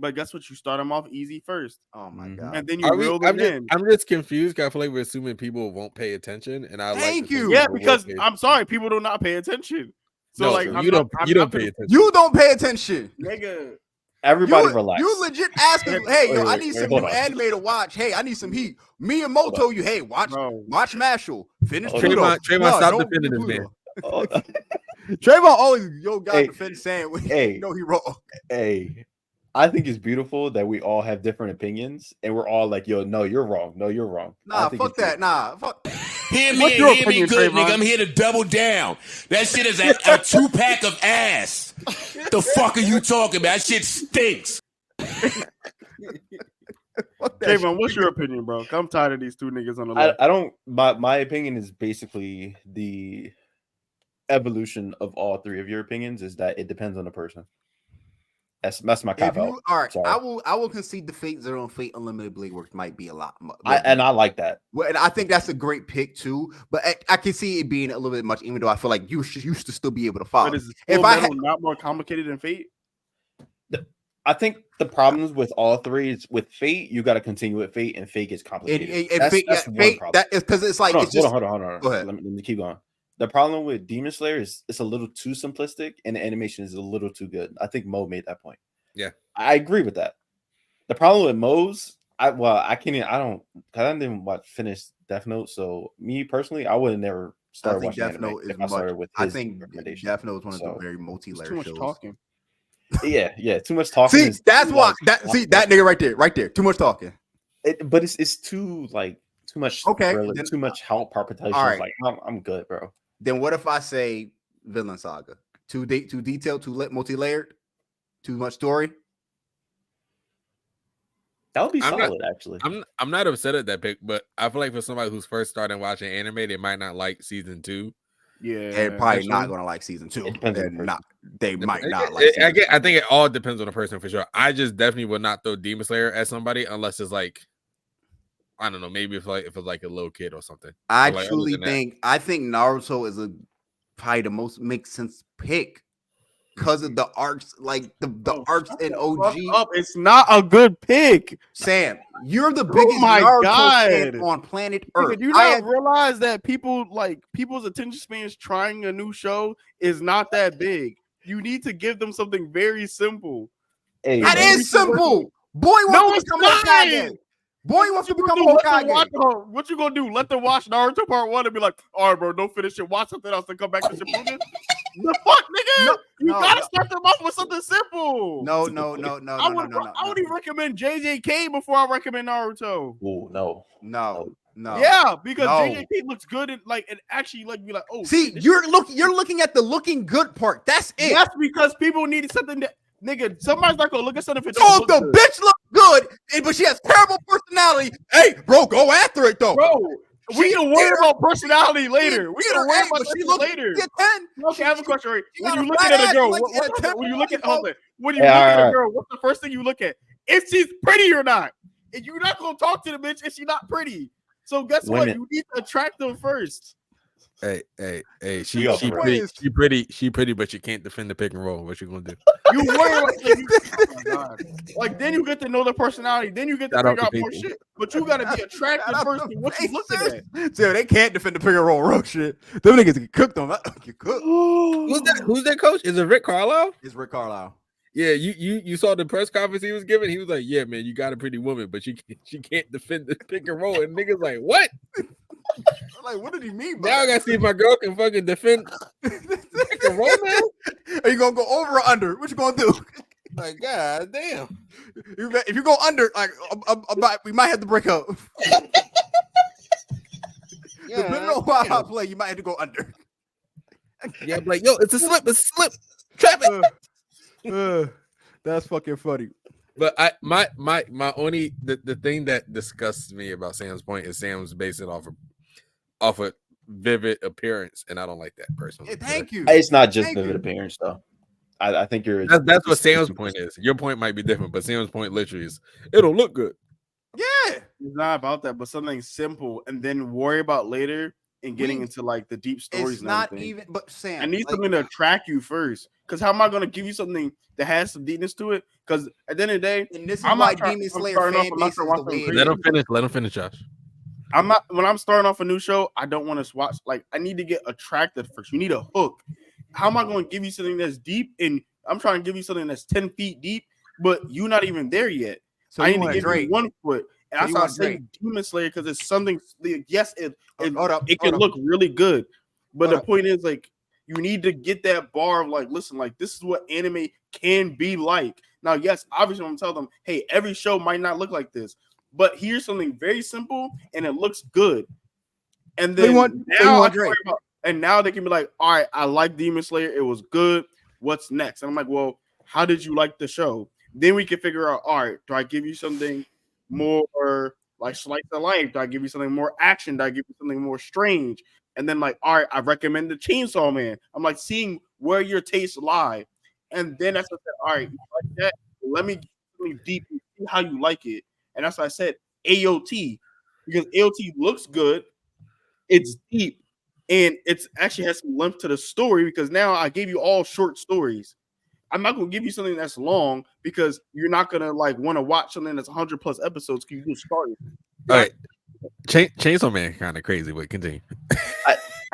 but guess what? You start them off easy first. Oh my God! And then you reel them in. I'm just confused. I feel like we're assuming people won't pay attention, and thank you. Yeah, because I'm sorry, people do not pay attention. So you don't pay attention. You don't pay attention, nigga. Everybody relax. You legit asking, hey, yo, I need some new anime to watch. Hey, I need some heat. Me and Mo told you, hey, watch Mashal. Finish Trayvon, stop defending this man. Trayvon always got defend saying he wrong. Hey, I think it's beautiful that we all have different opinions and we're all like, yo, no, you're wrong. No, you're wrong. Nah, fuck that. Nah, fuck. Hear me good, nigga. I'm here to double down. That shit is a 2-pack of ass. The fuck are you talking about? That shit stinks. Trayvon, what's your opinion, bro? I'm tired of these two niggas on the left. I don't. My opinion is basically the evolution of all three of your opinions is that it depends on the person. That's my cop out. All right, sorry. I will concede the Fate Zero and Fate Unlimited Blade Works might be a lot. And I like that. Well, and I think that's a great pick too. But I can see it being a little bit much, even though I feel like you used to still be able to follow. But is it not more complicated than Fate? I think the problems with all three is with Fate, you got to continue with Fate, and Fate gets complicated. That's one problem. That is because it's like hold on. Go ahead. Let me keep going. The problem with Demon Slayer is it's a little too simplistic and the animation is a little too good. I think Mo made that point. Yeah, I agree with that. The problem with Mo's, I didn't finish Death Note. So me personally, I would have never started watching Death Note if I started with his recommendation. Death Note is one of the very multi-layered shows. Too much talking. Yeah, too much talking. See, that's why that nigga right there, too much talking. But it's too much. Okay, then, too much heart palpitations. All right. Like I'm good, bro. Then what if I say Villain Saga? Too detailed, too multi-layered, too much story. That would be solid, actually. I'm not upset at that pick, but I feel like for somebody who's first starting watching anime, they might not like season 2. Yeah, they're probably not gonna like season 2. They might not like. I think it all depends on the person for sure. I just definitely would not throw Demon Slayer at somebody unless it's like, I don't know, maybe if it's like a little kid or something. I truly think Naruto is probably the most makes sense pick because of the arcs, like the arcs in OG. It's not a good pick, Sam. You're the biggest Naruto fan on planet Earth. Do you not realize that people's attention spans trying a new show is not that big? You need to give them something very simple. Hey, that is simple. Boy wants to become a Hokage. Boy wants to become a Hokage. What you gonna do? Let them watch Naruto Part 1 and be like, all right, bro, don't finish it. Watch something else and come back to Shippuden. The fuck, nigga? You gotta start them off with something simple. No. I would even recommend JJK before I recommend Naruto. Oh, no. Yeah, because JJK looks good and actually be like, oh. See, you're looking at the looking good part. That's it. That's because people needed something that, nigga, somebody's not gonna look at something if it don't look good. Bitch look good, but she has terrible personality. Hey, bro, go after it though. Bro, we can worry about personality later. We can worry about that later. Okay, I have a question. Right? When you look at a girl, when you look at a girl, what's the first thing you look at? If she's pretty or not. And you're not gonna talk to the bitch if she's not pretty. So guess what? You need to attract them first. Hey, she pretty, but you can't defend the pick and roll. What you gonna do? You worry about then you get to know the personality. Then you get to figure out more shit. But you gotta be attracted first to what you looking at. So they can't defend the pick and roll shit. Them niggas get cooked on that. Get cooked. Who's that coach? Is it Rick Carlisle? It's Rick Carlisle. Yeah, you saw the press conference he was giving. He was like, "Yeah, man, you got a pretty woman, but she can't defend the pick and roll." And niggas like, "What?" Like, what did he mean? Now I gotta see if my girl can fucking defend pick and roll, man. Are you gonna go over or under? What you gonna do? Like, god damn. If you go under, like, we might have to break up. Yeah, depending on how I play, you might have to go under. Yeah, I'm like, yo, it's a slip. Trap it. That's fucking funny. But my only the thing that disgusts me about Sam's point is Sam's based it off of vivid appearance, and I don't like that personally. Yeah, thank you. It's not just vivid appearance though. I think that's what Sam's point is. Your point might be different, but Sam's point literally is it'll look good. Yeah, it's not about that, but something simple, and then worry about later and getting into like the deep stories. It's not even, but Sam, I need something to attract you first. Because how am I going to give you something that has some deepness to it? Because at the end of the day, and this is why Demon Slayer fan base is the way. Let him finish, Josh. When I'm starting off a new show, I don't want to watch. Like, I need to get attracted first. You need a hook. How am I going to give you something that's deep? And I'm trying to give you something that's 10 feet deep, but you're not even there yet. So I need to give you 1 foot. And that's why I say Demon Slayer, because it's something. Yes, it can look really good, but the point is, like, You need to get that bar of like, listen, like this is what anime can be like. Now, yes, obviously, I'm gonna tell them, hey, every show might not look like this, but here's something very simple and it looks good. And then now they can be like, all right, I like Demon Slayer, it was good. What's next? And I'm like, well, how did you like the show? Then we can figure out, all right, do I give you something more like slice of life? Do I give you something more action? Do I give you something more strange? And then like, all right, I recommend the Chainsaw Man. I'm like seeing where your tastes lie. And then that's what I said, all right, you like that? Let me get something deep and see how you like it. And that's why I said AOT, because AOT looks good, it's deep, and it's actually has some length to the story because now I gave you all short stories. I'm not gonna give you something that's long because you're not gonna like want to watch something that's 100+ episodes because you just started. All right, Chainsaw Man kind of crazy, but continue.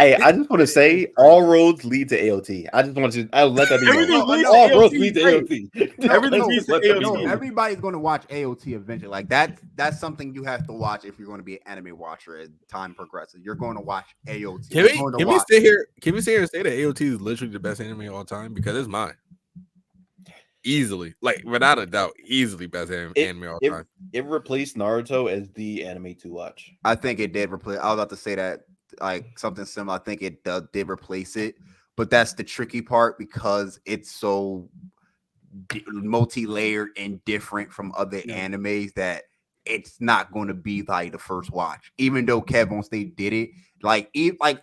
I just want to say all roads lead to AOT. I just want to let that be known. All roads lead to AOT. Everything leads to AOT. Everybody's going to watch AOT eventually. Like that's something you have to watch if you're going to be an anime watcher as time progresses. You're going to watch AOT. Can we sit here and say that AOT is literally the best anime of all time? Because it's mine. Easily, like without a doubt, easily best anime of all time. It replaced Naruto as the anime to watch. I think it did replace. I was about to say that. Like something similar. I think it did replace it, but that's the tricky part because it's so multi-layered and different from other animes that it's not going to be like the first watch. Even though Kev on Stage did it, like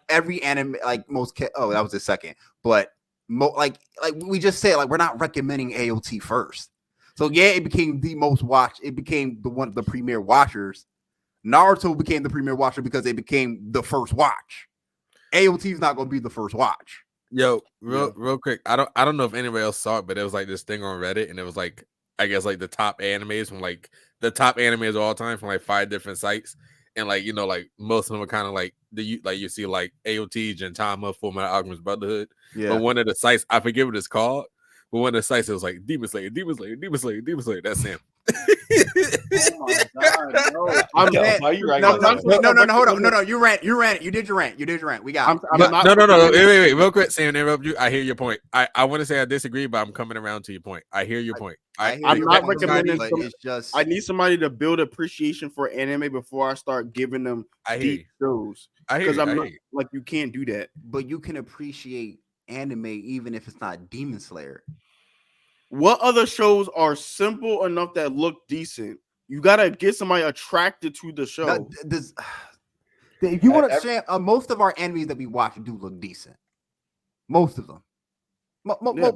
every anime, like most. That was the second, but like we just said, like we're not recommending AOT first. So yeah, it became the most watched. It became the premier watchers. Naruto became the premier watcher because it became the first watch. AOT is not going to be the first watch. Yo, real quick. I don't know if anybody else saw it, but it was like this thing on Reddit, and it was like I guess like the top animes from like the top animes of all time from like 5 different sites, and like like most of them are kind of like you see like AOT, Gintama, Fullmetal Alchemist Brotherhood. Yeah. But one of the sites, I forget what it's called, but one of the sites it was like Demon Slayer. That's him. Oh my god, no! Why you right? No, hold on. No, you ran. You did your rant. We got it. No. Wait. Real quick, Sam, interrupt you. I hear your point. I want to say I disagree, but I'm coming around to your point. I hear your point. I'm not recommending. I need somebody to build appreciation for anime before I start giving them deep shows. Because I'm not, like you can't do that. But you can appreciate anime even if it's not Demon Slayer. What other shows are simple enough that look decent? You gotta get somebody attracted to the show. If you want to share, most of our animes that we watch do look decent. Most of them.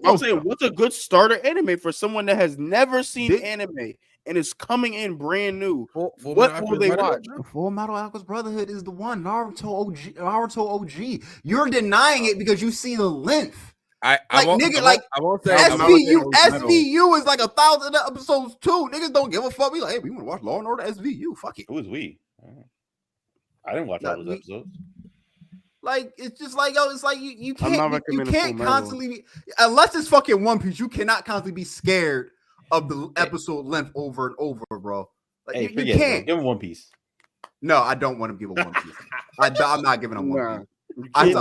I'm saying, what's a good starter anime for someone that has never seen anime and is coming in brand new? What will they watch? Fullmetal Alchemist Brotherhood is the one. Naruto OG. You're denying it because you see the length. I won't say SVU is like 1,000 episodes too. Niggas don't give a fuck. We like, hey, we want to watch Law and Order SVU. Fuck it. Who is we? I didn't watch all those episodes. Like it's just like it's like you can't constantly be, unless it's fucking One Piece. You cannot constantly be scared of the episode length over and over, bro. Like you can't give him One Piece. No, I don't want to give him One Piece. I'm not giving him One Piece. I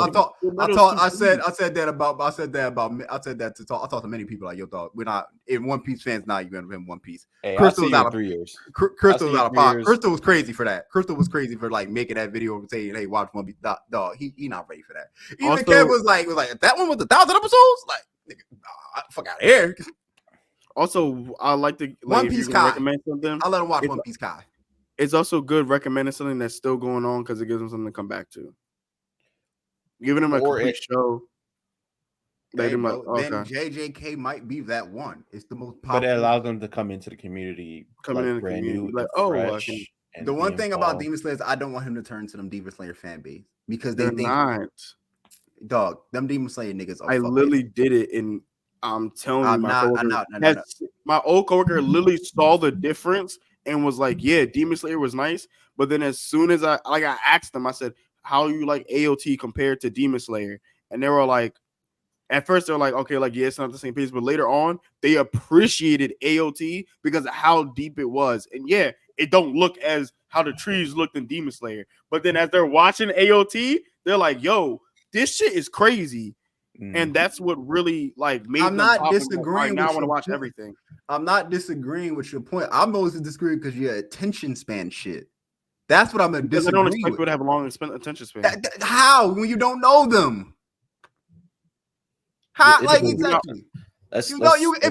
said that to many people like, yo, dog, we're not in One Piece fans now. You're gonna win One Piece. Hey, Crystal was out of 3 years. Crystal was out of pocket. Crystal was crazy for that. Crystal was crazy for like making that video and saying, hey, watch One Piece. Dog, he not ready for that. Even also, Kev was like that one with 1,000 episodes. Like, nigga, fuck out of here. Also, I like to One Piece Kai. Recommend something. I'll let him watch One Piece Kai. It's also good recommending something that's still going on because it gives them something to come back to. Giving them a complete show. Then JJK might be that one. It's the most popular. But it allows them to come into the community. New, like, the one thing about Demon Slayer is I don't want him to turn to them Demon Slayer fan base because they're not. Dog, them Demon Slayer niggas are I literally did it, and I'm telling you, my old coworker literally saw the difference and was like, yeah, Demon Slayer was nice. But then as soon as I asked them, I said, how you like AOT compared to Demon Slayer? And they were like, at first they're like, okay, like, yeah, it's not the same pace, but later on they appreciated AOT because of how deep it was. And yeah, it don't look as how the trees looked in Demon Slayer, but then as they're watching AOT, they're like, yo, this shit is crazy. and that's what really like made. I'm not disagreeing. Right, now I want to watch everything. I'm not disagreeing with your point. I'm mostly disagreeing because your attention span shit. That's what I'm gonna disagree. I don't expect people to have a long attention span. How when you don't know them? How like exactly? If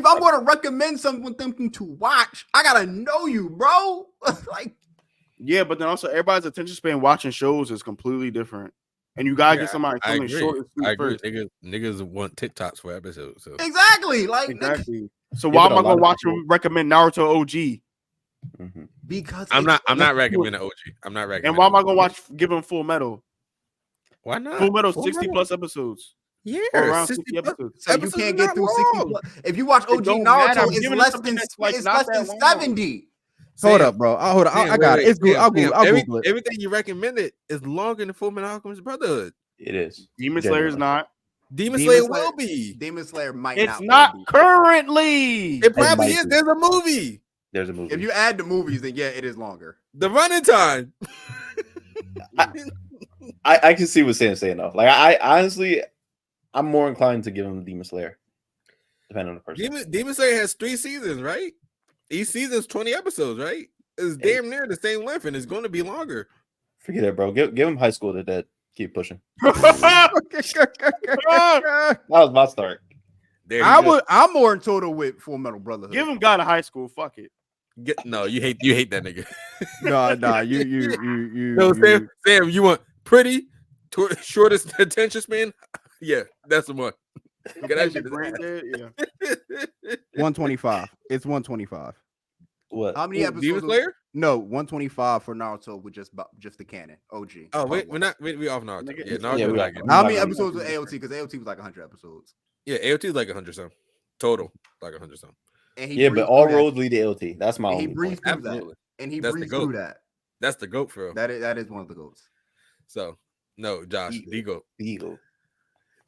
I'm going to recommend something to watch, I gotta know you, bro. Like, yeah, but then also everybody's attention span watching shows is completely different, and you gotta get somebody something short and sweet first. Niggas want TikToks for episodes. So. Exactly. So why am I gonna watch them recommend Naruto OG? Mm-hmm. Because I'm not recommending OG. I'm not recommending. And why am I gonna give them Full Metal? Why not? Full Metal 60+ episodes. Yeah, around 60 episodes. So you can't get through 60. If you watch OG Naruto, it's less than 70. Hold up, bro. Hold up. I got it. It's good. I'll Google it. Everything you recommended is longer than Fullmetal Alchemist Brotherhood. It is. Demon Slayer is not. Demon Slayer will be. Demon Slayer might not. It's not currently. It probably is. There's a movie. There's a movie. If you add the movies, then yeah, it is longer. The running time. I can see what Sam's saying though. Like I honestly, I'm more inclined to give him Demon Slayer, depending on the person. Demon Slayer has 3 seasons, right? Each season's 20 episodes, right? It's damn near the same length, and it's going to be longer. Forget it, bro. Give him High School to Dead. Keep pushing. That was my start. I'm more in total with Full Metal Brotherhood. Give him God of High School. Fuck it. No, you hate that nigga. No, you. No, Sam, you want pretty, shortest attention span? Yeah, that's the one. That shit yeah. 125. It's 125. What? How many episodes? Demon Slayer? No, 125 for Naruto with just the canon. OG. Oh, wait, we off Naruto. Yeah, Naruto. Yeah, how many episodes was AOT? Because AOT was like 100 episodes. Yeah, AOT is like 100 something. Total, like 100 something. Yeah, but all roads lead to AOT. That's my only he breezed point. through that. And he breezed through that. That's the GOAT for real. That is one of the GOATs. So, no, Josh, the GOAT. Eagle.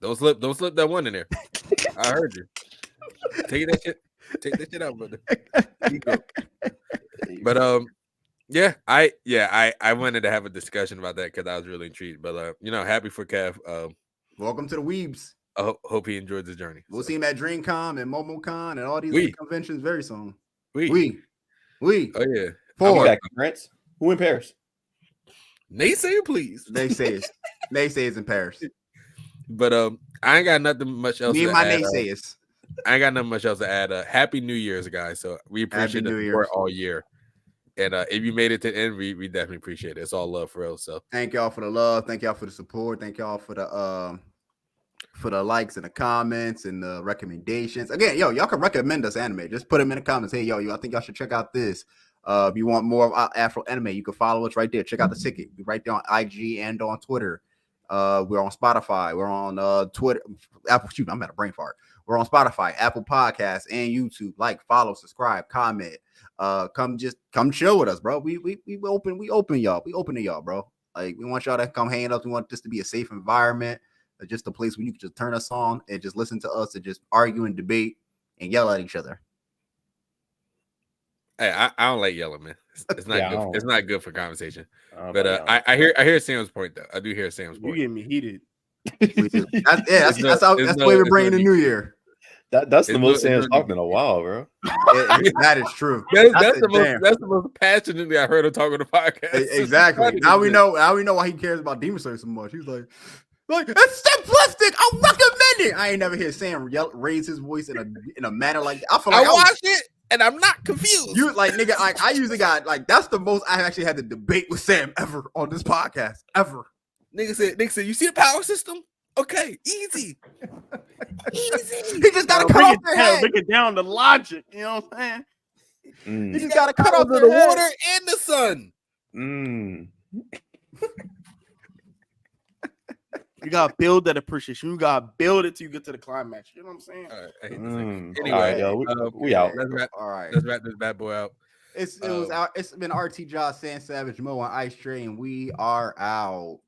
Don't slip that one in there. I heard you. Take that shit out, brother. But yeah, I wanted to have a discussion about that because I was really intrigued. But happy for Kev. Welcome to the Weebs. I hope he enjoyed the journey. We'll see him at DreamCon and MomoCon and all these conventions very soon. We. Oh yeah. France. Who in Paris? Naysayer, please. Naysayers in Paris. But I ain't got nothing much else. Me and my naysayers. I ain't got nothing much else to add. Happy New Year's, guys. So we appreciate the support all year. And if you made it to the end, we definitely appreciate it. It's all love for real. So thank y'all for the love. Thank y'all for the support. Thank y'all for the likes and the comments and the recommendations. Again, y'all can recommend us anime. Just put them in the comments. Hey, I think y'all should check out this. If you want more of Afro anime, you can follow us right there. Check out the ticket. We're right there on IG and on Twitter. We're on Spotify. We're on Twitter. Apple. Shoot, I'm at a brain fart. We're on Spotify, Apple Podcasts, and YouTube. Like, follow, subscribe, comment. Come chill with us, bro. We open y'all. We open to y'all, bro. Like, we want y'all to come hang out. We want this to be a safe environment, just a place where you can just turn us on and just listen to us and just argue and debate and yell at each other. Hey, I don't like yelling, man. It's not good. It's not good for conversation. But I hear Sam's point though. I do hear Sam's point. You get me heated. That's the way we're bringing the new year. That's the most Sam's talked in a while, bro. That is true. That's the most passionately I heard him talk on the podcast. Exactly. Now we know why he cares about Demon Slayer so much. He's like it's simplistic. I recommend it. I ain't never hear Sam raise his voice in a manner like that. I feel like I watched it. And I'm not confused. You like nigga, like I usually got like that's the most I actually had to debate with Sam ever on this podcast. Ever. Nigga said, you see the power system? Okay, easy. Easy. He just gotta cut off their head. Break it down to logic. You know what I'm saying? He just gotta cut off the water and the sun. You gotta build that appreciation. You gotta build it till you get to the climax. You know what I'm saying? All right, I hate this Anyway, we out. Let's wrap this bad boy out. It's been RT Josh, Sam Savage, Mo, and Ice Tray, and we are out.